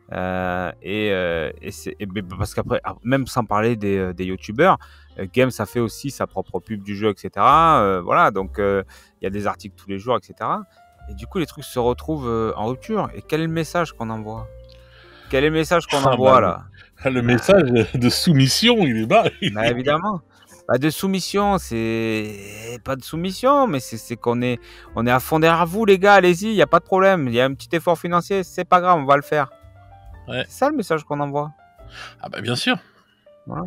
Parce qu'après, même sans parler des youtubeurs, Games a fait aussi sa propre pub du jeu, etc. Voilà, donc il y a des articles tous les jours, etc. Et du coup, les trucs se retrouvent en rupture. Et quel est le message qu'on envoie? Quel est le message qu'on envoie là? Le message de soumission, il est bas. Bah, évidemment. Bah, de soumission, c'est pas de soumission, mais c'est qu'on est à fond derrière vous, les gars. Allez-y, il y a pas de problème. Il y a un petit effort financier, c'est pas grave, on va le faire. Ouais. C'est ça le message qu'on envoie. Ah bah bien sûr. Voilà.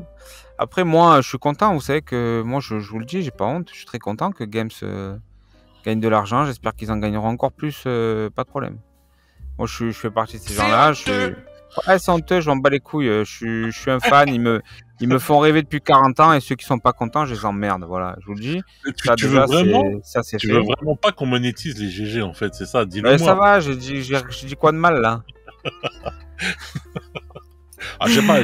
Après, moi, je suis content. Vous savez que moi, je vous le dis, j'ai pas honte. Je suis très content que Games gagne de l'argent. J'espère qu'ils en gagneront encore plus. Pas de problème. Moi, je fais partie de ces gens-là. Ouais, c'est honteux. Je m'en bats les couilles. Je suis un fan. Ils me font rêver depuis 40 ans. Et ceux qui sont pas contents, je les emmerde. Voilà, je vous le dis. Tu veux vraiment pas qu'on monétise les GG en fait, c'est ça. Dis-le moi. Ça va. J'ai dit quoi de mal là? Ah, je sais pas.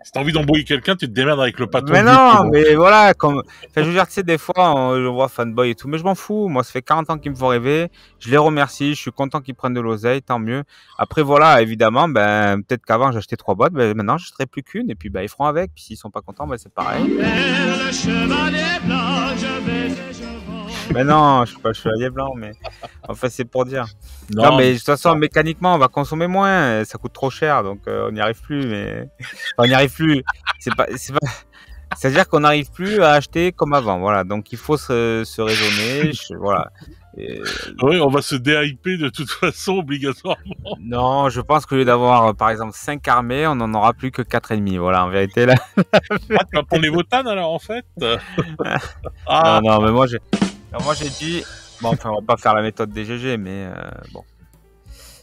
Si t'as envie d'embrouiller quelqu'un, tu te démerdes avec le patron. Mais non, mais voilà, je veux dire, tu sais, des fois, je vois fanboy et tout, mais je m'en fous. Moi, ça fait 40 ans qu'ils me font rêver. Je les remercie. Je suis content qu'ils prennent de l'oseille, tant mieux. Après, voilà, évidemment, ben, peut-être qu'avant, j'achetais 3 boîtes, ben, maintenant, j'achèterai plus qu'une, et puis, ben, ils feront avec. Puis, s'ils sont pas contents, ben, c'est pareil. Mais non, je suis pas le chevalier blanc, mais enfin c'est pour dire. Non, mais de toute façon, mécaniquement, on va consommer moins, ça coûte trop cher, donc on n'y arrive plus. Mais on n'y arrive plus. C'est-à-dire qu'on n'arrive plus à acheter comme avant. Voilà, donc il faut se raisonner. Voilà. Oui, on va se déhyper de toute façon obligatoirement. Non, je pense qu'au lieu d'avoir par exemple 5 armées, on n'en aura plus que 4 ennemis. Voilà, en vérité là. Ah, tu vas prendre les Wotan alors en fait. Ah. Non, mais moi j'ai dit, bon, enfin, on va pas faire la méthode des GG, mais bon.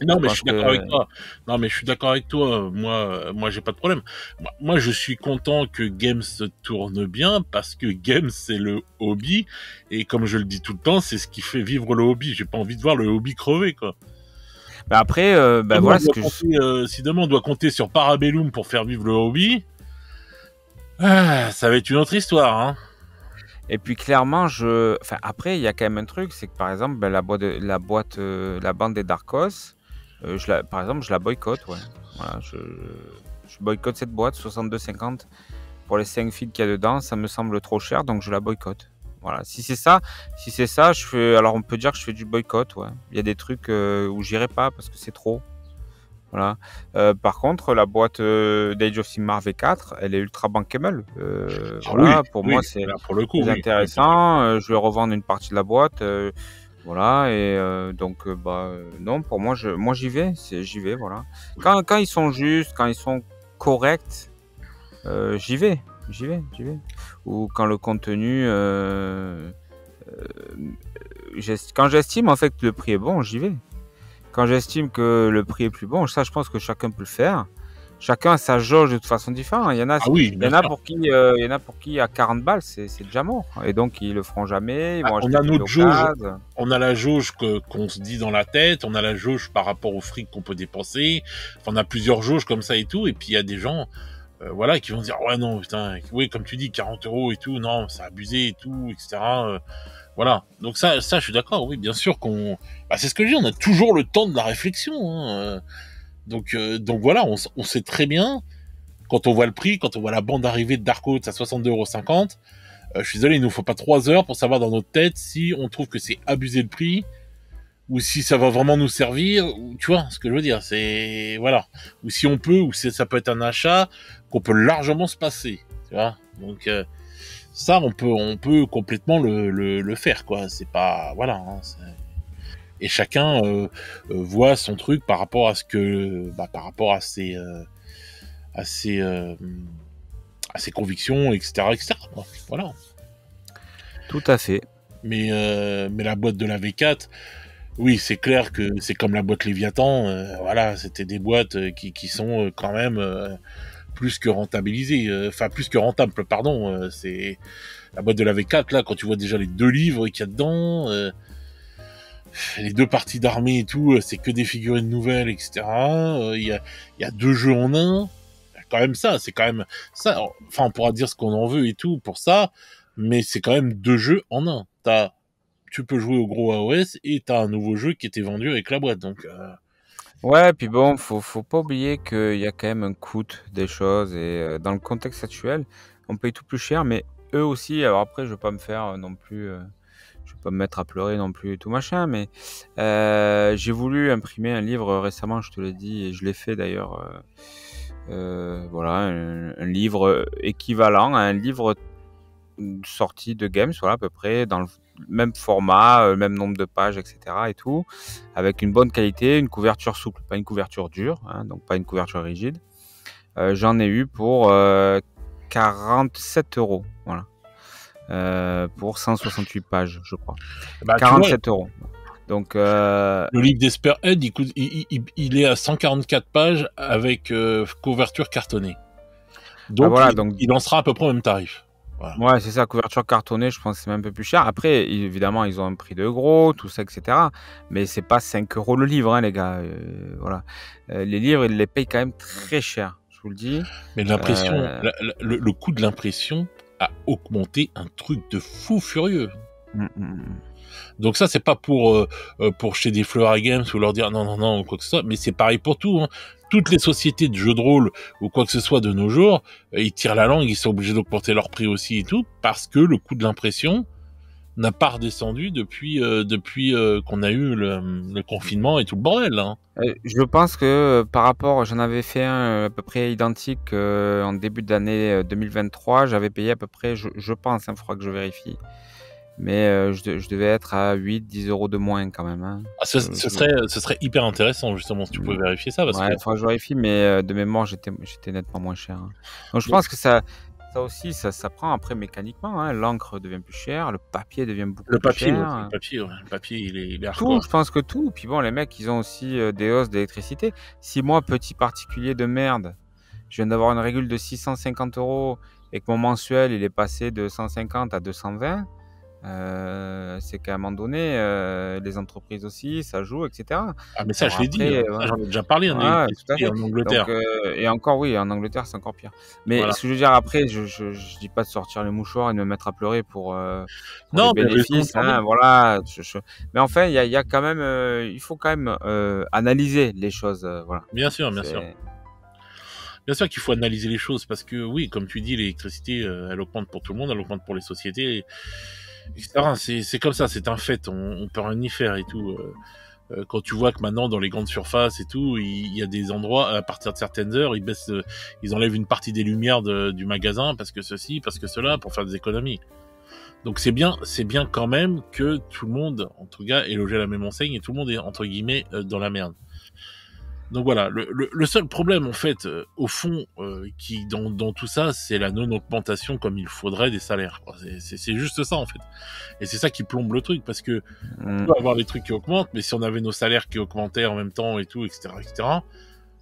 Non, mais je suis d'accord avec toi. Non, mais je suis d'accord avec toi. Moi, j'ai pas de problème. Moi, je suis content que Games tourne bien parce que Games, c'est le hobby. Et comme je le dis tout le temps, c'est ce qui fait vivre le hobby. J'ai pas envie de voir le hobby crever, quoi. Bah après, voilà ce que si demain on doit compter sur Parabellum pour faire vivre le hobby, ça va être une autre histoire, hein. Et puis clairement, après, il y a quand même un truc, c'est que par exemple, ben, la bande des Darkos, par exemple, je la boycotte, ouais. Voilà, je boycotte cette boîte, 62,50 pour les 5 fils qu'il y a dedans, ça me semble trop cher, donc je la boycotte. Voilà, si c'est ça, alors on peut dire que je fais du boycott, ouais. Il y a des trucs où j'irai pas parce que c'est trop. Voilà. Par contre, la boîte d'Age of Sigmar V4, elle est ultra bankable. Voilà, pour moi, c'est intéressant. Je vais revendre une partie de la boîte. Voilà, et donc, non, pour moi, j'y vais. J'y vais, voilà. Quand ils sont justes, quand ils sont corrects, j'y vais. ou quand le contenu, quand j'estime en fait que le prix est bon, j'y vais. Quand j'estime que le prix est plus bon, ça, je pense que chacun peut le faire. Chacun a sa jauge de toute façon différente. Ah oui, Il y bien en a sûr. pour qui, il y en a pour qui à 40 balles, c'est déjà mort. Et donc ils le feront jamais. Ils vont On acheter a que de notre jauge, l'occasion. on a la jauge qu'on se dit dans la tête, on a la jauge par rapport au fric qu'on peut dépenser. Enfin, on a plusieurs jauges comme ça et tout. Et puis il y a des gens, voilà, qui vont dire ouais non, putain, oui, comme tu dis, 40 € et tout, non, c'est abusé et tout, etc. Voilà. Donc ça, je suis d'accord. Oui, bien sûr qu'on, bah, c'est ce que je dis. On a toujours le temps de la réflexion. Hein. Donc voilà, on sait très bien quand on voit le prix, quand on voit la bande arrivée de Dark Oats à 62,50 €. Je suis désolé, il nous faut pas 3 heures pour savoir dans notre tête si on trouve que c'est abusé le prix ou si ça va vraiment nous servir. Ou, tu vois ce que je veux dire, c'est voilà. Ou si on peut, ou si ça peut être un achat qu'on peut largement se passer. Tu vois. Donc ça, on peut complètement le faire quoi. C'est pas voilà. Hein, et chacun voit son truc par rapport à ce que, par rapport à ses à ses convictions, etc., etc. Voilà. Tout à fait. Mais la boîte de la V4, oui, c'est clair que c'est comme la boîte Léviathan. Voilà, c'était des boîtes qui sont quand même plus que rentabilisées. Enfin, plus que rentables, pardon. C'est la boîte de la V4, là, quand tu vois déjà les 2 livres qu'il y a dedans, les 2 parties d'armée et tout, c'est que des figurines nouvelles, etc. Il y a 2 jeux en un. Quand même ça, c'est quand même ça. Enfin, on pourra dire ce qu'on en veut et tout pour ça, mais c'est quand même 2 jeux en un. Tu peux jouer au gros AOS et t'as un nouveau jeu qui était vendu avec la boîte. Donc, Ouais, puis bon, faut pas oublier qu'il y a quand même un coût des choses et dans le contexte actuel, on paye tout plus cher, mais eux aussi. Alors après, je veux pas me faire non plus, je vais pas me mettre à pleurer non plus et tout machin, mais j'ai voulu imprimer un livre récemment, je te l'ai dit, et je l'ai fait d'ailleurs. Voilà, un livre équivalent à un livre sorti de Games, voilà, à peu près, dans le même format, même nombre de pages, etc. et tout, avec une bonne qualité, une couverture souple, pas une couverture dure, hein, donc pas une couverture rigide. J'en ai eu pour 47 €, voilà. Pour 168 pages, je crois. bah, tu vois, 47 €. Donc, le livre d'Esperhead, il est à 144 pages avec couverture cartonnée. Donc, voilà, donc il en sera à peu près au même tarif. Voilà. ouais, c'est ça, couverture cartonnée, je pense que c'est même un peu plus cher. Après, évidemment, ils ont un prix de gros, tout ça, etc. Mais c'est pas 5 € le livre, hein, les gars. Voilà. Les livres, ils les payent quand même très cher, je vous le dis. Mais l'impression, Euh, le coût de l'impression a augmenté un truc de fou furieux. mm, mm, mm. Donc ça, c'est pas pour jeter des fleurs à Games ou leur dire non ou quoi que ce soit, mais c'est pareil pour tout. Hein. Toutes les sociétés de jeux de rôle ou quoi que ce soit de nos jours, ils tirent la langue, ils sont obligés d'augmenter leur prix aussi et tout, parce que le coût de l'impression n'a pas redescendu depuis qu'on a eu le confinement et tout le bordel. Hein. Je pense que par rapport, j'en avais fait un à peu près identique en début d'année 2023. J'avais payé à peu près, je pense, il faudra que je vérifie. Mais je devais être à 8-10 € de moins quand même. Hein. Ah, ce serait hyper intéressant justement si tu pouvais vérifier ça, parce Ouais, que il faudra que je vérifie, mais de mémoire, j'étais nettement moins cher. Hein. Donc je pense que ça aussi, ça prend après mécaniquement. Hein. L'encre devient plus chère, le papier devient beaucoup le plus papier, cher. le papier, il est Tout, hardcore. je pense que tout. Puis bon, les mecs, ils ont aussi des hausses d'électricité. Si moi, petit particulier de merde, je viens d'avoir une régule de 650 € et que mon mensuel, il est passé de 150 à 220, c'est qu'à un moment donné, les entreprises aussi, ça joue, etc. Ah mais ça, Alors je l'ai dit, après, hein. Ça, j'en ai déjà parlé en ouais, tout à électricité fait. en Angleterre. Donc, et encore, oui, en Angleterre, c'est encore pire. Mais Voilà. ce que je veux dire, après, je dis pas de sortir les mouchoirs et de me mettre à pleurer pour Non, les mais bénéfices. raison de Hein, voilà. Mais enfin, il y a quand même, il faut quand même analyser les choses. Voilà. bien sûr, bien C'est- sûr. Bien sûr qu'il faut analyser les choses parce que oui, comme tu dis, l'électricité, elle augmente pour tout le monde, elle augmente pour les sociétés, etc. C'est comme ça, c'est un fait. On peut rien y faire et tout. Quand tu vois que maintenant dans les grandes surfaces et tout, il y a des endroits à partir de certaines heures, ils enlèvent une partie des lumières du magasin parce que ceci, parce que cela, pour faire des économies. Donc c'est bien quand même que tout le monde, en tout cas, est logé à la même enseigne et tout le monde est entre guillemets dans la merde. Donc voilà, le seul problème en fait, au fond, qui dans tout ça, c'est la non-augmentation comme il faudrait des salaires. C'est juste ça en fait. Et c'est ça qui plombe le truc, parce que on peut avoir les trucs qui augmentent, mais si on avait nos salaires qui augmentaient en même temps et tout, etc.,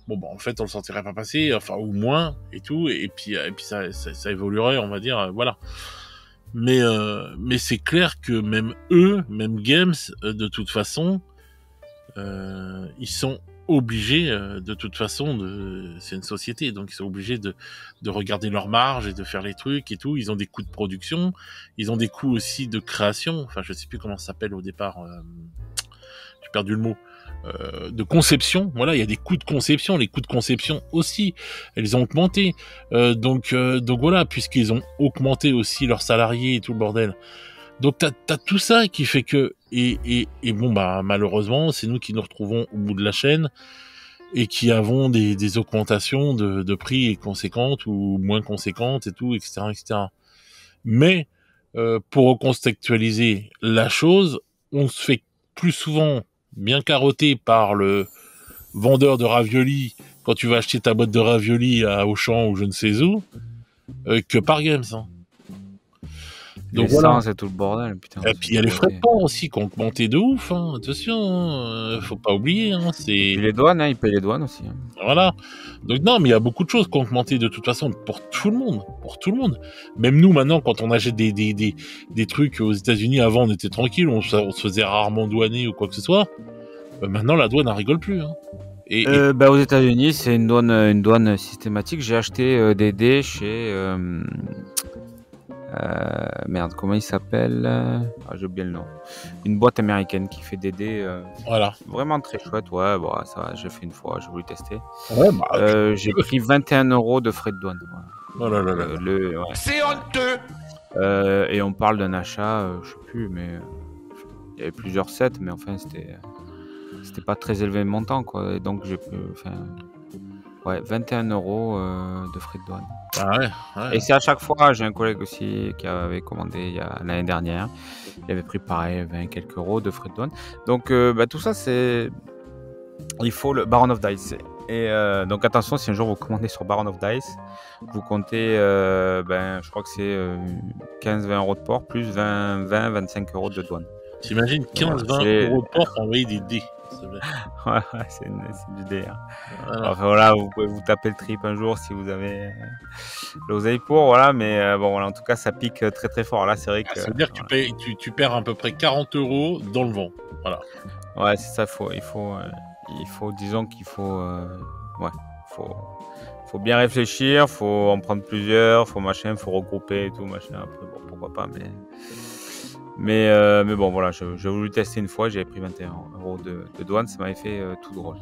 bon bah en fait on le sentirait pas passer, enfin ou moins et tout, et puis ça évoluerait, on va dire, voilà. Mais c'est clair que même eux, même Games, de toute façon, ils sont obligés, de toute façon, c'est une société, donc ils sont obligés de regarder leur marge et de faire les trucs et tout. Ils ont des coûts de production, ils ont des coûts aussi de création. Enfin, je sais plus comment ça s'appelle au départ. J'ai perdu le mot. De conception. Voilà, il y a des coûts de conception. Les coûts de conception aussi, elles ont augmenté. Donc voilà, puisqu'ils ont augmenté aussi leurs salariés et tout le bordel. Donc t'as tout ça qui fait que et bon bah malheureusement c'est nous qui nous retrouvons au bout de la chaîne et qui avons des augmentations de prix conséquentes ou moins conséquentes et tout, etc. Mais pour recontextualiser la chose, on se fait plus souvent bien carotter par le vendeur de raviolis quand tu vas acheter ta boîte de raviolis à Auchan ou je ne sais où que par Games. Hein. Donc voilà, c'est tout le bordel, putain. Et puis il y a les frais de port aussi qui ont augmenté de ouf, hein. Attention, faut pas oublier. Hein, et les douanes, hein, ils payent les douanes aussi. Hein. Voilà. Donc non, mais il y a beaucoup de choses qui ont augmenté de toute façon pour tout le monde. Même nous maintenant, quand on achète des trucs aux États-Unis, avant on était tranquille, on se faisait rarement douaner ou quoi que ce soit. Maintenant la douane, elle rigole plus. Hein. Aux États-Unis, c'est une douane systématique. J'ai acheté des dés chez merde, comment il s'appelle? J'ai oublié le nom. Une boîte américaine qui fait des dés voilà. Vraiment très chouette. Ouais, bon, ça va, j'ai fait une fois, j'ai voulu tester. Ouais, j'ai pris 21 € de frais de douane. Voilà. Oh là là là. Ouais. C'est honteux. Et on parle d'un achat, je sais plus, mais il y avait plusieurs sets, mais enfin c'était pas très élevé le montant, quoi. Et donc j'ai pu, 21 € de frais de douane. Ah ouais. Et c'est à chaque fois, j'ai un collègue aussi qui avait commandé l'année dernière, il avait pris pareil 20 quelques euros de frais de douane. Donc tout ça, il faut le Baron of Dice. Et donc attention, si un jour vous commandez sur Baron of Dice, vous comptez, je crois que c'est 15-20 € de port plus 20-25 € de douane. T'imagines 15-20 € de port pour envoyer des dés. Ouais, c'est du dé. Hein. Voilà, vous pouvez vous taper le trip un jour si vous avez l'oseille pour, voilà, mais voilà, en tout cas, ça pique très très fort. Là, c'est vrai que. Ça veut dire que tu perds à peu près 40 € dans le vent. Voilà. Ouais, c'est ça, disons qu'il faut bien réfléchir, faut en prendre plusieurs, faut regrouper et tout, machin. Après, bon, pourquoi pas, mais bon, voilà, j'ai voulu tester une fois, j'avais pris 21 € de douane, ça m'avait fait tout drôle.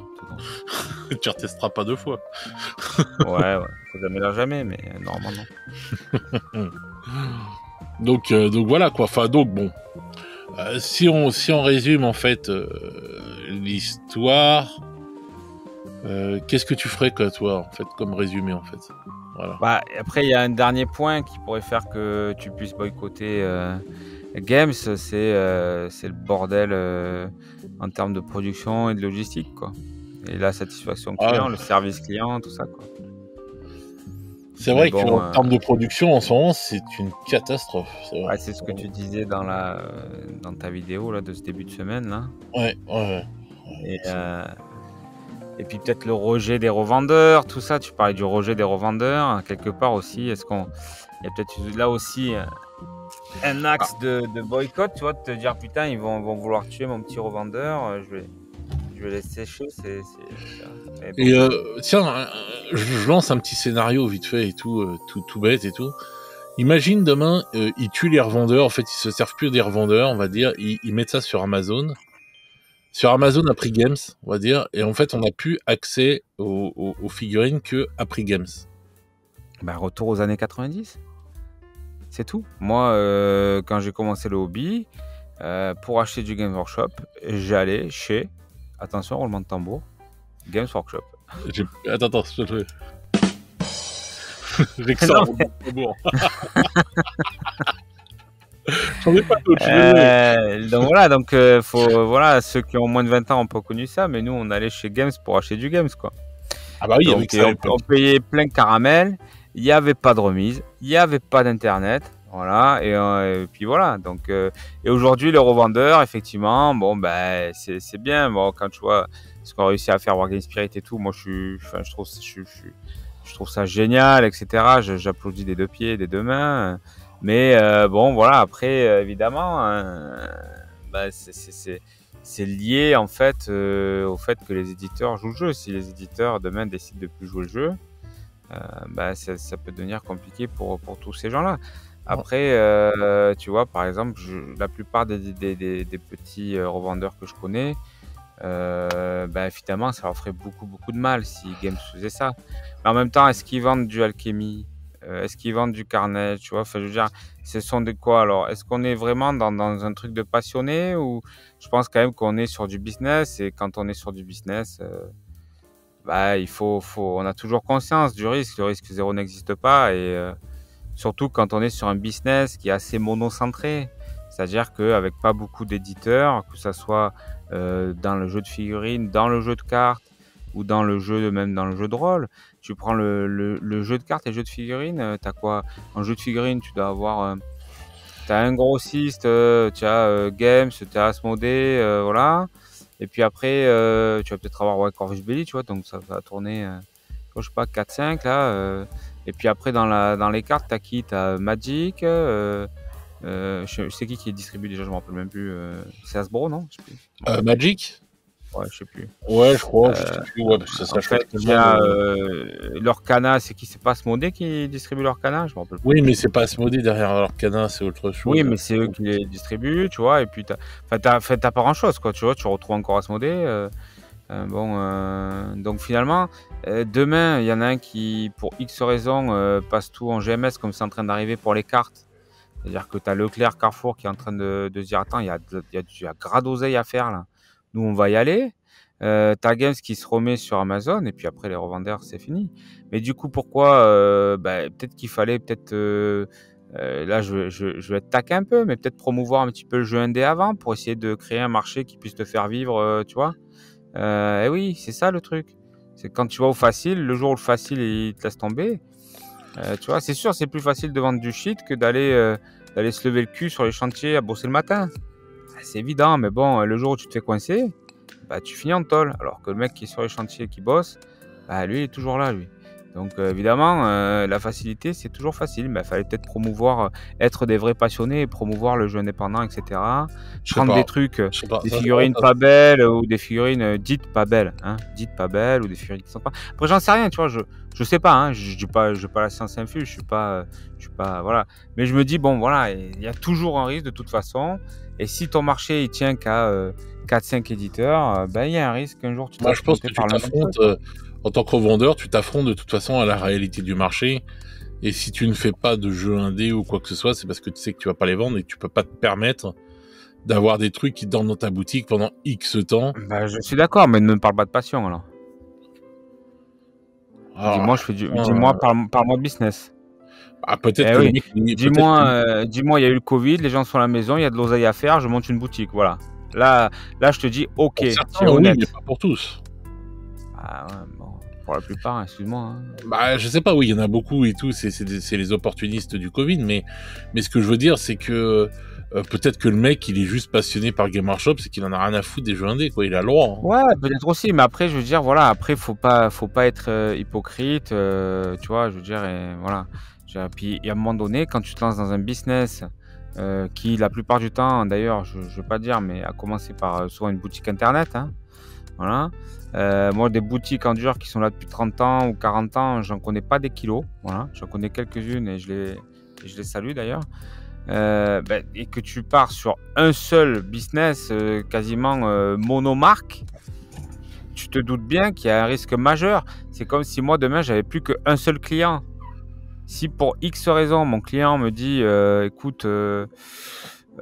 Tu retesteras pas deux fois. Ouais, faut jamais dire jamais, mais normalement non. Donc voilà quoi. Enfin donc bon, si on résume en fait l'histoire, qu'est-ce que tu ferais toi en fait comme résumé en fait. Voilà. Après il y a un dernier point qui pourrait faire que tu puisses boycotter. Games, c'est le bordel en termes de production et de logistique, quoi. Et la satisfaction client, le service client, tout ça, quoi. C'est vrai qu'en termes de production, en ce moment, c'est une catastrophe. C'est ce que tu disais dans ta vidéo là, de ce début de semaine. Là. Ouais. Et puis peut-être le rejet des revendeurs, tout ça. Tu parlais du rejet des revendeurs, quelque part aussi. Est-ce qu'il y a peut-être là aussi un axe de boycott, tu vois, de te dire putain, ils vont vouloir tuer mon petit revendeur, je vais laisser sécher. Et tiens, je lance un petit scénario vite fait et tout bête et tout. Imagine demain, ils tuent les revendeurs, en fait, ils se servent plus des revendeurs, on va dire, ils mettent ça sur Amazon. Sur Amazon à prix Games, on va dire, et en fait, on n'a plus accès aux figurines que à prix Games. Retour aux années 90. C'est tout. Moi, quand j'ai commencé le hobby, pour acheter du Games Workshop, j'allais chez, attention, roulement de tambour, Games Workshop. Attends, je te le fais. Rexor, roulement de tambour. Je On n'est pas tous, je suis désolé. Donc voilà, voilà, ceux qui ont moins de 20 ans n'ont pas connu ça, mais nous, on allait chez Games pour acheter du Games, quoi. Ah bah oui, Donc, avec ça, on payait plein de caramel, il n'y avait pas de remise, il n'y avait pas d'internet, voilà, et puis voilà. Donc, et aujourd'hui, les revendeurs, effectivement, bon, ben, c'est bien. Bon, quand tu vois ce qu'on a réussi à faire Wargame Spirit et tout, moi, je trouve ça génial, etc. J'applaudis des 2 pieds, des 2 mains. Mais bon, voilà, après, évidemment, bah, c'est lié en fait au fait que les éditeurs jouent le jeu. Si les éditeurs demain décident de plus jouer le jeu, bah, ça peut devenir compliqué pour tous ces gens-là. Après, tu vois, par exemple, la plupart des petits revendeurs que je connais, bah, évidemment, ça leur ferait beaucoup de mal si Games faisait ça. Mais en même temps, est-ce qu'ils vendent du Alchemy? Est-ce qu'ils vendent du Carnage? Tu vois, enfin, je veux dire, ce sont de quoi alors? Est-ce qu'on est vraiment dans un truc de passionné ou je pense quand même qu'on est sur du business et quand on est sur du business, bah, on a toujours conscience du risque. Le risque zéro n'existe pas et surtout quand on est sur un business qui est assez monocentré. C'est-à-dire qu'avec pas beaucoup d'éditeurs, que ça soit dans le jeu de figurines, dans le jeu de cartes ou dans le jeu, même dans le jeu de rôle, tu prends le jeu de cartes et le jeu de figurines, t'as quoi? En jeu de figurines, tu dois avoir, t'as un grossiste, tu as Games, tu as Asmodée, voilà. Et puis après, tu vas peut-être avoir Corvus Belli, tu vois, donc ça va tourner, je sais pas, 4-5 là. Et puis après, dans les cartes, t'as qui? T'as Magic, je sais qui distribue déjà, je me rappelle même plus. C'est Hasbro, non? Je sais plus. Magic? Ouais, je sais plus. Ouais, je crois, je sais plus. Ouais, parce que ça En fait, il y a Lorcana, c'est qui? C'est pas Asmodée qui distribue Lorcana? Je me rappelle plus. Oui, mais c'est pas Asmodée derrière Lorcana, c'est autre chose. Oui, mais c'est eux qui les distribuent, tu vois. Et puis, t'as pas grand-chose, quoi. Tu vois, tu retrouves encore Asmodée. Donc finalement, demain, il y en a un qui, pour X raisons, passe tout en GMS, comme c'est en train d'arriver pour les cartes. C'est-à-dire que tu as Leclerc, Carrefour qui est en train de se dire attends, il y a grave d'oseille à faire là. Nous, on va y aller. Tu as Games qui se remet sur Amazon et puis après les revendeurs, c'est fini. Mais du coup, pourquoi peut-être qu'il fallait là, je vais être taquin un peu, mais peut-être promouvoir un petit peu le jeu indé avant pour essayer de créer un marché qui puisse te faire vivre, tu vois. Et oui, c'est ça le truc. C'est quand tu vas au facile, le jour où le facile il te laisse tomber, tu vois, c'est sûr, c'est plus facile de vendre du shit que d'aller se lever le cul sur les chantiers à bosser le matin. C'est évident, mais bon, le jour où tu te fais coincer, bah tu finis en tôle. Alors que le mec qui est sur les chantiers qui bosse, bah lui il est toujours là, lui. Donc évidemment, la facilité c'est toujours facile, mais il fallait peut-être promouvoir, être des vrais passionnés et promouvoir le jeu indépendant, etc. Prendre des trucs, des figurines pas belles ou des figurines dites pas belles, dites pas belles ou des figurines qui sont pas. Après j'en sais rien, tu vois, je sais pas, je dis pas la science infuse, je suis pas voilà. Mais je me dis bon voilà, il y a toujours un risque de toute façon. Et si ton marché il tient qu'à 4-5 éditeurs, ben il y a un risque qu'un jour tu te Moi, je pense que tu t'affrontes en tant que revendeur, tu t'affrontes de toute façon à la réalité du marché. Et si tu ne fais pas de jeu indé ou quoi que ce soit, c'est parce que tu sais que tu vas pas les vendre et que tu peux pas te permettre d'avoir des trucs qui dorment dans ta boutique pendant X temps. Bah, je suis d'accord, mais ne me parle pas de passion alors. Dis-moi, parle-moi de business. Ah, peut-être que oui. Dis-moi, il y a eu le Covid, les gens sont à la maison, il y a de l'oseille à faire, je monte une boutique, voilà. Là, je te dis, ok, c'est honnête. Oui, mais pas pour tous. Ah ouais, bon, pour la plupart, excuse-moi. Bah, je sais pas, oui, il y en a beaucoup et tout, c'est les opportunistes du Covid, mais ce que je veux dire, c'est que peut-être que le mec, il est juste passionné par Game Workshop, c'est qu'il en a rien à foutre des jeux indés, quoi, il a le droit. Ouais, peut-être aussi, mais après, je veux dire, voilà, après, faut pas être hypocrite, tu vois, je veux dire, et voilà. Puis, à un moment donné, quand tu te lances dans un business qui, la plupart du temps, d'ailleurs, je veux pas dire, mais a commencé par souvent une boutique internet, voilà. Moi, des boutiques en dur qui sont là depuis 30 ans ou 40 ans, j'en connais pas des kilos, voilà. J'en connais quelques-unes et je les salue d'ailleurs. Et que tu pars sur un seul business quasiment monomarque, tu te doutes bien qu'il y a un risque majeur. C'est comme si moi demain j'avais plus qu'un seul client. Si pour X raison mon client me dit écoute,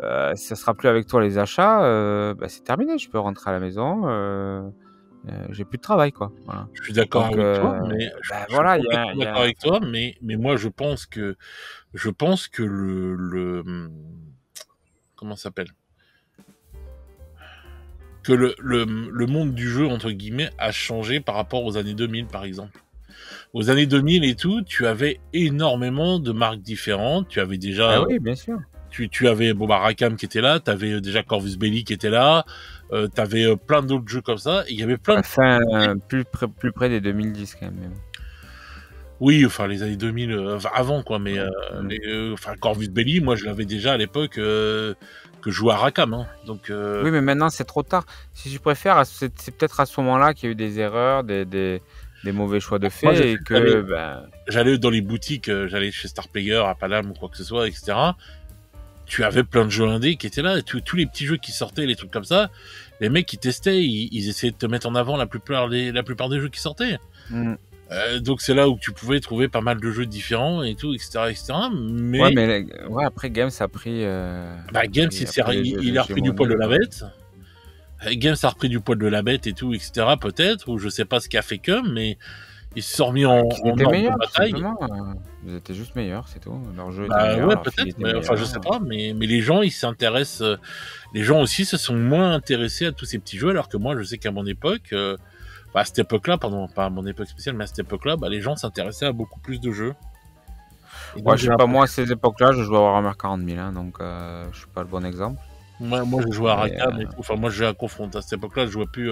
ça sera plus avec toi les achats, c'est terminé, je peux rentrer à la maison. J'ai plus de travail, quoi. Voilà. Je suis d'accord avec toi, mais voilà, d'accord avec toi, mais moi je pense que comment ça s'appelle, que le monde du jeu, entre guillemets, a changé par rapport aux années 2000, par exemple. Aux années 2000 et tout, tu avais énormément de marques différentes. Tu avais déjà... Ah oui, bien sûr. Tu avais Rackham qui était là, tu avais déjà Corvus Belli qui était là, tu avais plein d'autres jeux comme ça. Il y avait plein Enfin, plus près des 2010 quand même. Oui, enfin les années 2000, avant quoi, mais Corvus Belli, moi je l'avais déjà à l'époque que je jouais à Rackham, hein. Donc oui, mais maintenant c'est trop tard. Si tu préfères, c'est peut-être à ce moment-là qu'il y a eu des erreurs, des mauvais choix de fait, et que j'allais dans les boutiques, j'allais chez Star Player, à Paname ou quoi que ce soit, etc. Tu avais plein de jeux indés qui étaient là, et tous les petits jeux qui sortaient, les trucs comme ça, les mecs qui testaient, ils essayaient de te mettre en avant la plupart des jeux qui sortaient. Donc c'est là où tu pouvais trouver pas mal de jeux différents et tout, etc. Mais après Games a pris. Games il a repris du poil de la bête. Games a repris du poil de la bête et tout, etc. Peut-être, ou je sais pas ce qu'a fait mais ils se sont remis en bataille. Ils étaient juste meilleurs, c'est tout. Leur jeu était meilleur. Ouais, peut-être, mais je sais pas, mais les gens, ils s'intéressent. Les gens aussi se sont moins intéressés à tous ces petits jeux, alors que moi, je sais qu'à mon époque, à cette époque-là, pardon, pas à mon époque spéciale, mais à cette époque-là, les gens s'intéressaient à beaucoup plus de jeux. Ouais, je sais pas, moi, à ces époques-là, je jouais à Warhammer 40 000, hein, donc je suis pas le bon exemple. Moi, je jouais à Rackham et tout. Enfin, moi, je jouais à Confront. À cette époque-là, je jouais plus.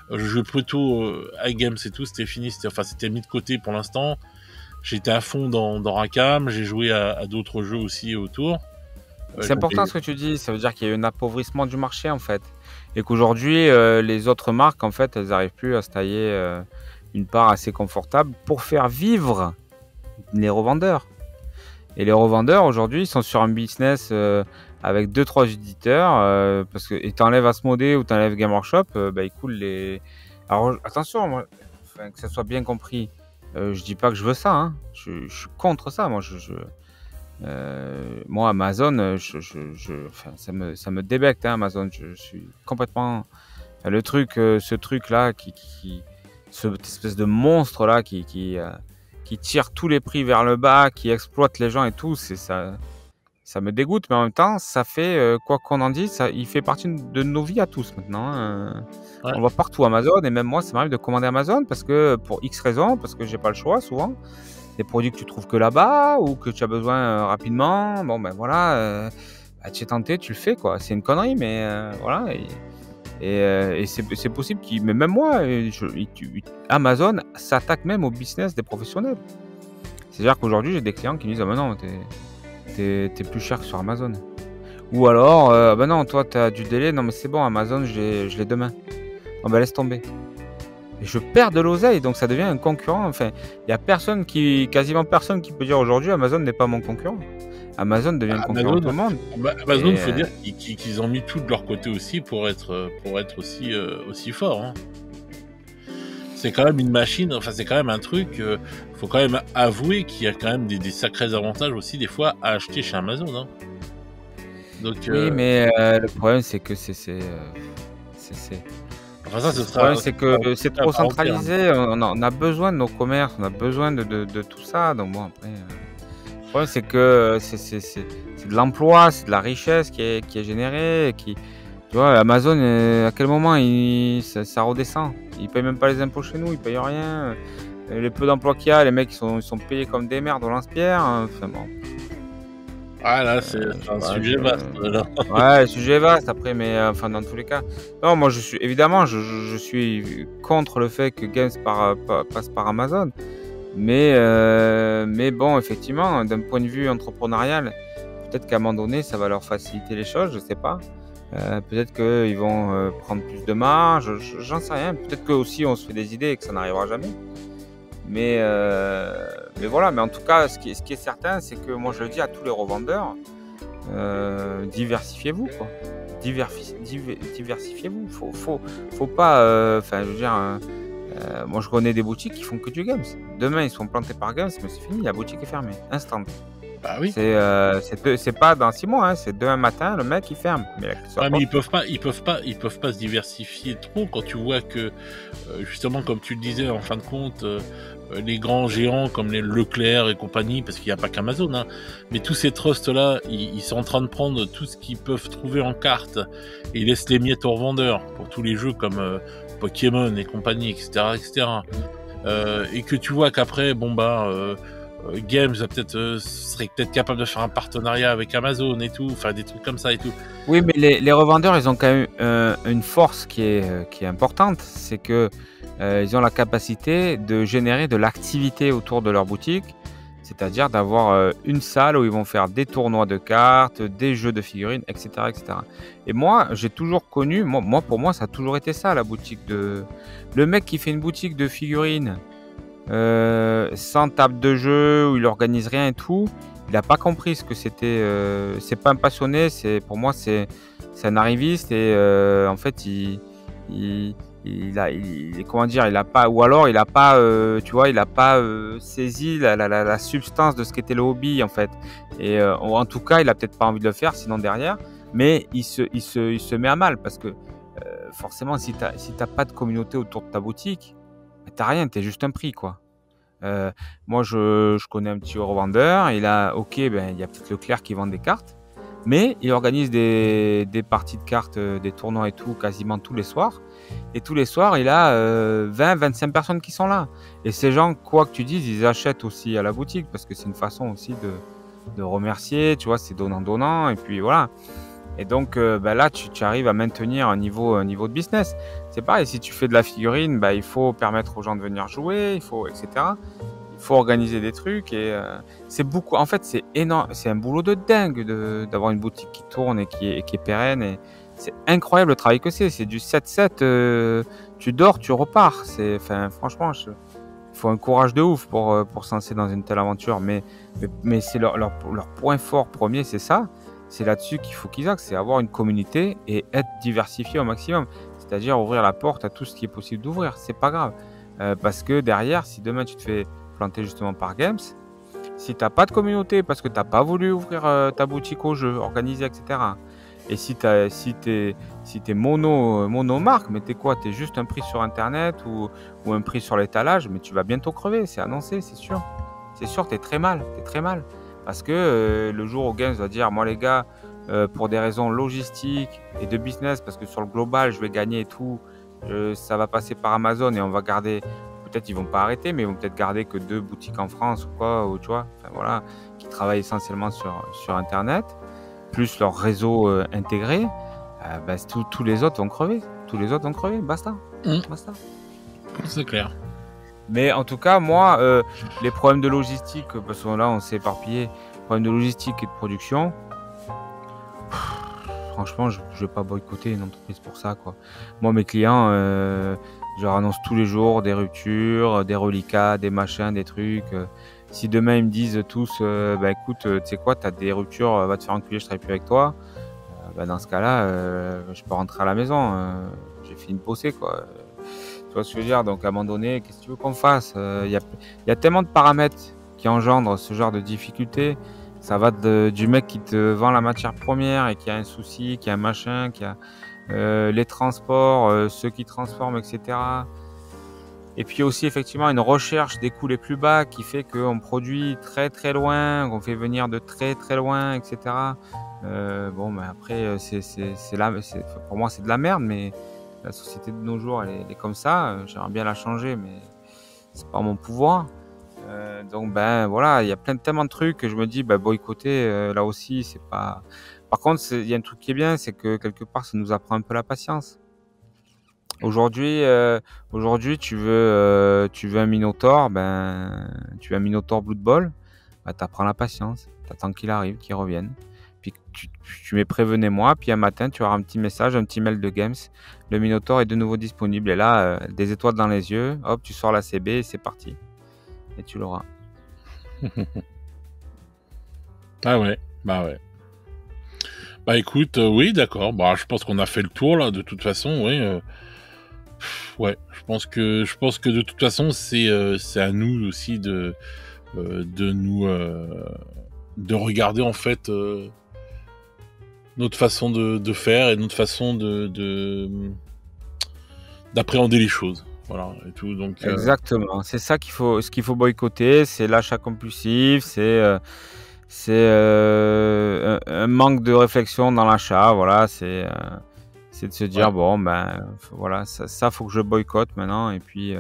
Je jouais plutôt à Games et tout. C'était fini. C'était mis de côté pour l'instant. J'étais à fond dans Rackham. J'ai joué à d'autres jeux aussi autour. C'est important ce que tu dis. Ça veut dire qu'il y a eu un appauvrissement du marché, en fait. Et qu'aujourd'hui, les autres marques, en fait, elles n'arrivent plus à se tailler une part assez confortable pour faire vivre les revendeurs. Et les revendeurs, aujourd'hui, ils sont sur un business avec 2-3 éditeurs, parce que t'enlèves Asmodée ou t'enlèves Game Workshop, ils coulent les... Alors, attention, moi, que ça soit bien compris, je dis pas que je veux ça, hein. Je suis contre ça, moi, moi, Amazon, ça me débecte, hein, Amazon. Je suis complètement ce truc-là, cette espèce de monstre-là qui tire tous les prix vers le bas, qui exploite les gens et tout. Ça me dégoûte, mais en même temps, ça fait quoi qu'on en dise, il fait partie de nos vies à tous maintenant. Ouais. On va partout Amazon, et même moi, ça m'arrive de commander Amazon parce que pour X raisons, parce que j'ai pas le choix souvent. Des produits que tu trouves que là-bas ou que tu as besoin rapidement, tu es tenté, tu le fais, quoi. C'est une connerie, mais voilà. Et c'est possible mais même moi, Amazon s'attaque même au business des professionnels. C'est-à-dire qu'aujourd'hui, j'ai des clients qui me disent: ah ben non, t'es plus cher que sur Amazon. Ou alors, non, toi, t'as du délai. Non, mais c'est bon, Amazon, je l'ai demain. Oh, laisse tomber. Et je perds de l'oseille, donc ça devient un concurrent. Enfin, il y a quasiment personne qui peut dire aujourd'hui Amazon n'est pas mon concurrent. Amazon devient le concurrent de tout le monde. Amazon, il faut dire qu'ils ont mis tout de leur côté aussi pour être aussi fort. Hein. C'est quand même une machine, c'est quand même un truc. Faut quand même avouer qu'il y a quand même des sacrés avantages aussi des fois à acheter chez Amazon. Hein. Donc, oui, mais le problème c'est que le problème, c'est que c'est trop centralisé. On a besoin de nos commerces, on a besoin de tout ça. Donc bon, après, le problème, c'est que c'est de l'emploi, c'est de la richesse qui est générée. Tu vois, Amazon, à quel moment ça redescend? Ils payent même pas les impôts chez nous, ils payent rien. Les peu d'emplois qu'il y a, les mecs ils sont payés comme des merdes au lance-pierre. Enfin bon. Ah là, c'est un sujet vaste. Ouais, le sujet est vaste après, mais dans tous les cas. Non, moi je suis contre le fait que Games passe par Amazon. Mais bon, effectivement, d'un point de vue entrepreneurial, peut-être qu'à un moment donné, ça va leur faciliter les choses, je sais pas. Peut-être qu'ils vont prendre plus de marge, j'en sais rien. Peut-être que aussi on se fait des idées et que ça n'arrivera jamais. Mais voilà, mais en tout cas, ce qui est certain, c'est que moi je le dis à tous les revendeurs, diversifiez-vous, quoi. Diversifiez-vous. Faut pas, moi je connais des boutiques qui font que du Games. Demain ils sont plantés par Games, mais c'est fini, la boutique est fermée, instant. Bah oui. C'est pas dans 6 mois, hein, c'est demain matin, le mec il ferme. Mais ils peuvent pas se diversifier trop quand tu vois que justement, comme tu le disais, en fin de compte, les grands géants comme les Leclerc et compagnie, parce qu'il n'y a pas qu'Amazon, hein, mais tous ces trusts-là, ils sont en train de prendre tout ce qu'ils peuvent trouver en cartes et ils laissent les miettes aux revendeurs pour tous les jeux comme Pokémon et compagnie, etc., etc. Et que tu vois qu'après, Games serait peut-être capable de faire un partenariat avec Amazon et tout, enfin des trucs comme ça et tout. Oui, mais les revendeurs, ils ont quand même une force qui est importante, c'est que ils ont la capacité de générer de l'activité autour de leur boutique, c'est-à-dire d'avoir une salle où ils vont faire des tournois de cartes, des jeux de figurines, etc., etc. Et moi, j'ai toujours connu, pour moi, ça a toujours été ça, la boutique de... Le mec qui fait une boutique de figurines sans table de jeu, où il organise rien et tout, il n'a pas compris ce que c'était. C'est pas un passionné, pour moi, c'est un arriviste et en fait, comment dire, il a pas, ou alors il a pas, tu vois, il a pas saisi la substance de ce qu'était le hobby en fait. Et en tout cas, il a peut-être pas envie de le faire, sinon derrière, mais il se met à mal parce que forcément, si t'as pas de communauté autour de ta boutique, t'as rien, t'es juste un prix quoi. Moi, je connais un petit revendeur. Il y a peut-être Leclerc qui vend des cartes, mais il organise des parties de cartes, des tournois et tout, quasiment tous les soirs. Et tous les soirs, il a 20-25 personnes qui sont là. Et ces gens, quoi que tu dises, ils achètent aussi à la boutique parce que c'est une façon aussi de remercier. Tu vois, c'est donnant-donnant. Et puis voilà. Et donc là, tu arrives à maintenir un niveau de business. C'est pareil, si tu fais de la figurine, il faut permettre aux gens de venir jouer, etc. Il faut organiser des trucs et c'est beaucoup. En fait, c'est énorme, c'est un boulot de dingue d'avoir une boutique qui tourne et qui est pérenne. Et c'est incroyable le travail que c'est. C'est du 7-7, tu dors, tu repars. Franchement, il faut un courage de ouf pour se lancer dans une telle aventure. Mais c'est leur point fort premier, c'est ça. C'est là-dessus qu'il faut qu'ils axent, c'est avoir une communauté et être diversifié au maximum. C'est-à-dire ouvrir la porte à tout ce qui est possible d'ouvrir. C'est pas grave. Parce que derrière, si demain tu te fais planter justement par Games, si tu n'as pas de communauté parce que tu n'as pas voulu ouvrir ta boutique au jeu, organiser, etc. Et si t'es monomarque, mais t'es quoi? T'es juste un prix sur Internet ou un prix sur l'étalage, mais tu vas bientôt crever, c'est annoncé, c'est sûr. C'est sûr, t'es très mal. Parce que le jour où Games va dire, moi les gars, pour des raisons logistiques et de business, parce que sur le global, je vais gagner et tout, ça va passer par Amazon et on va garder, peut-être ils vont pas arrêter, mais ils vont peut-être garder que 2 boutiques en France ou quoi, ou tu vois, voilà, qui travaillent essentiellement sur Internet, plus leur réseau intégré, tous les autres vont crever. Basta. Basta. C'est clair. Mais en tout cas, moi, les problèmes de logistique, parce que là, on s'est éparpillé, problèmes de logistique et de production, franchement, je vais pas boycotter une entreprise pour ça, quoi. Moi, mes clients, je leur annonce tous les jours des ruptures, des reliquats, des machins, des trucs. Si demain, ils me disent tous, écoute, tu sais quoi, t'as des ruptures, va te faire enculer, je travaille plus avec toi. Dans ce cas-là, je peux rentrer à la maison. J'ai fini de bosser, quoi. Tu vois ce que je veux dire? Donc, à un moment donné, qu'est-ce que tu veux qu'on fasse? Il y a tellement de paramètres qui engendrent ce genre de difficultés. Ça va du mec qui te vend la matière première et qui a un souci, qui a un machin, qui a les transports, ceux qui transforment, etc. Et puis aussi, effectivement, une recherche des coûts les plus bas qui fait qu'on produit très très loin, qu'on fait venir de très très loin, etc. Après, pour moi, c'est de la merde, mais la société de nos jours, elle est comme ça. J'aimerais bien la changer, mais c'est pas mon pouvoir. Donc, voilà, il y a tellement de trucs que je me dis, boycotter, là aussi, c'est pas... Par contre, il y a un truc qui est bien, c'est que quelque part, ça nous apprend un peu la patience. Aujourd'hui, tu veux un Minotaur, tu veux un Minotaur Blood Bowl, t'apprends la patience, t'attends qu'il arrive, qu'il revienne. Puis tu mets prévenez-moi, puis un matin, tu auras un petit message, un petit mail de Games. Le Minotaur est de nouveau disponible. Et là, des étoiles dans les yeux, hop, tu sors la CB et c'est parti. Et tu l'auras. Ah ouais, écoute, oui, d'accord. Je pense qu'on a fait le tour là. De toute façon, oui. Ouais, je pense que de toute façon, c'est à nous aussi de nous de regarder en fait notre façon de faire et notre façon d'appréhender les choses. voilà, et tout. Donc, Exactement. C'est ça ce qu'il faut boycotter, c'est l'achat compulsif, un manque de réflexion dans l'achat. Voilà, c'est de se dire bon ben voilà, ça faut que je boycotte maintenant et puis.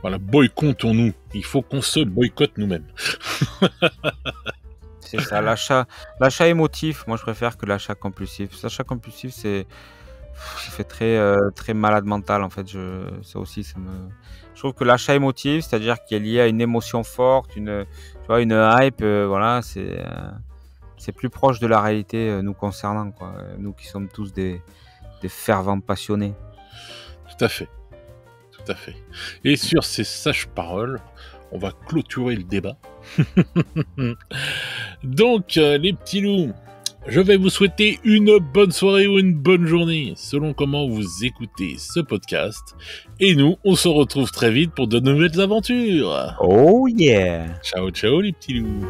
Voilà, boycottons-nous. Il faut qu'on se boycotte nous-mêmes. C'est ça, l'achat émotif. Moi, je préfère que l'achat compulsif. L'achat compulsif, ça fait très malade mental en fait. Ça aussi, je trouve que l'achat émotif, c'est-à-dire qu'il est lié à une émotion forte, tu vois, une hype, voilà, c'est plus proche de la réalité nous concernant, quoi. Nous qui sommes tous des fervents passionnés. Tout à fait. Tout à fait. Et sur ces sages paroles, on va clôturer le débat. Donc, les petits loups, je vais vous souhaiter une bonne soirée ou une bonne journée, selon comment vous écoutez ce podcast. Et nous, on se retrouve très vite pour de nouvelles aventures. Oh yeah! Ciao, ciao les petits loups.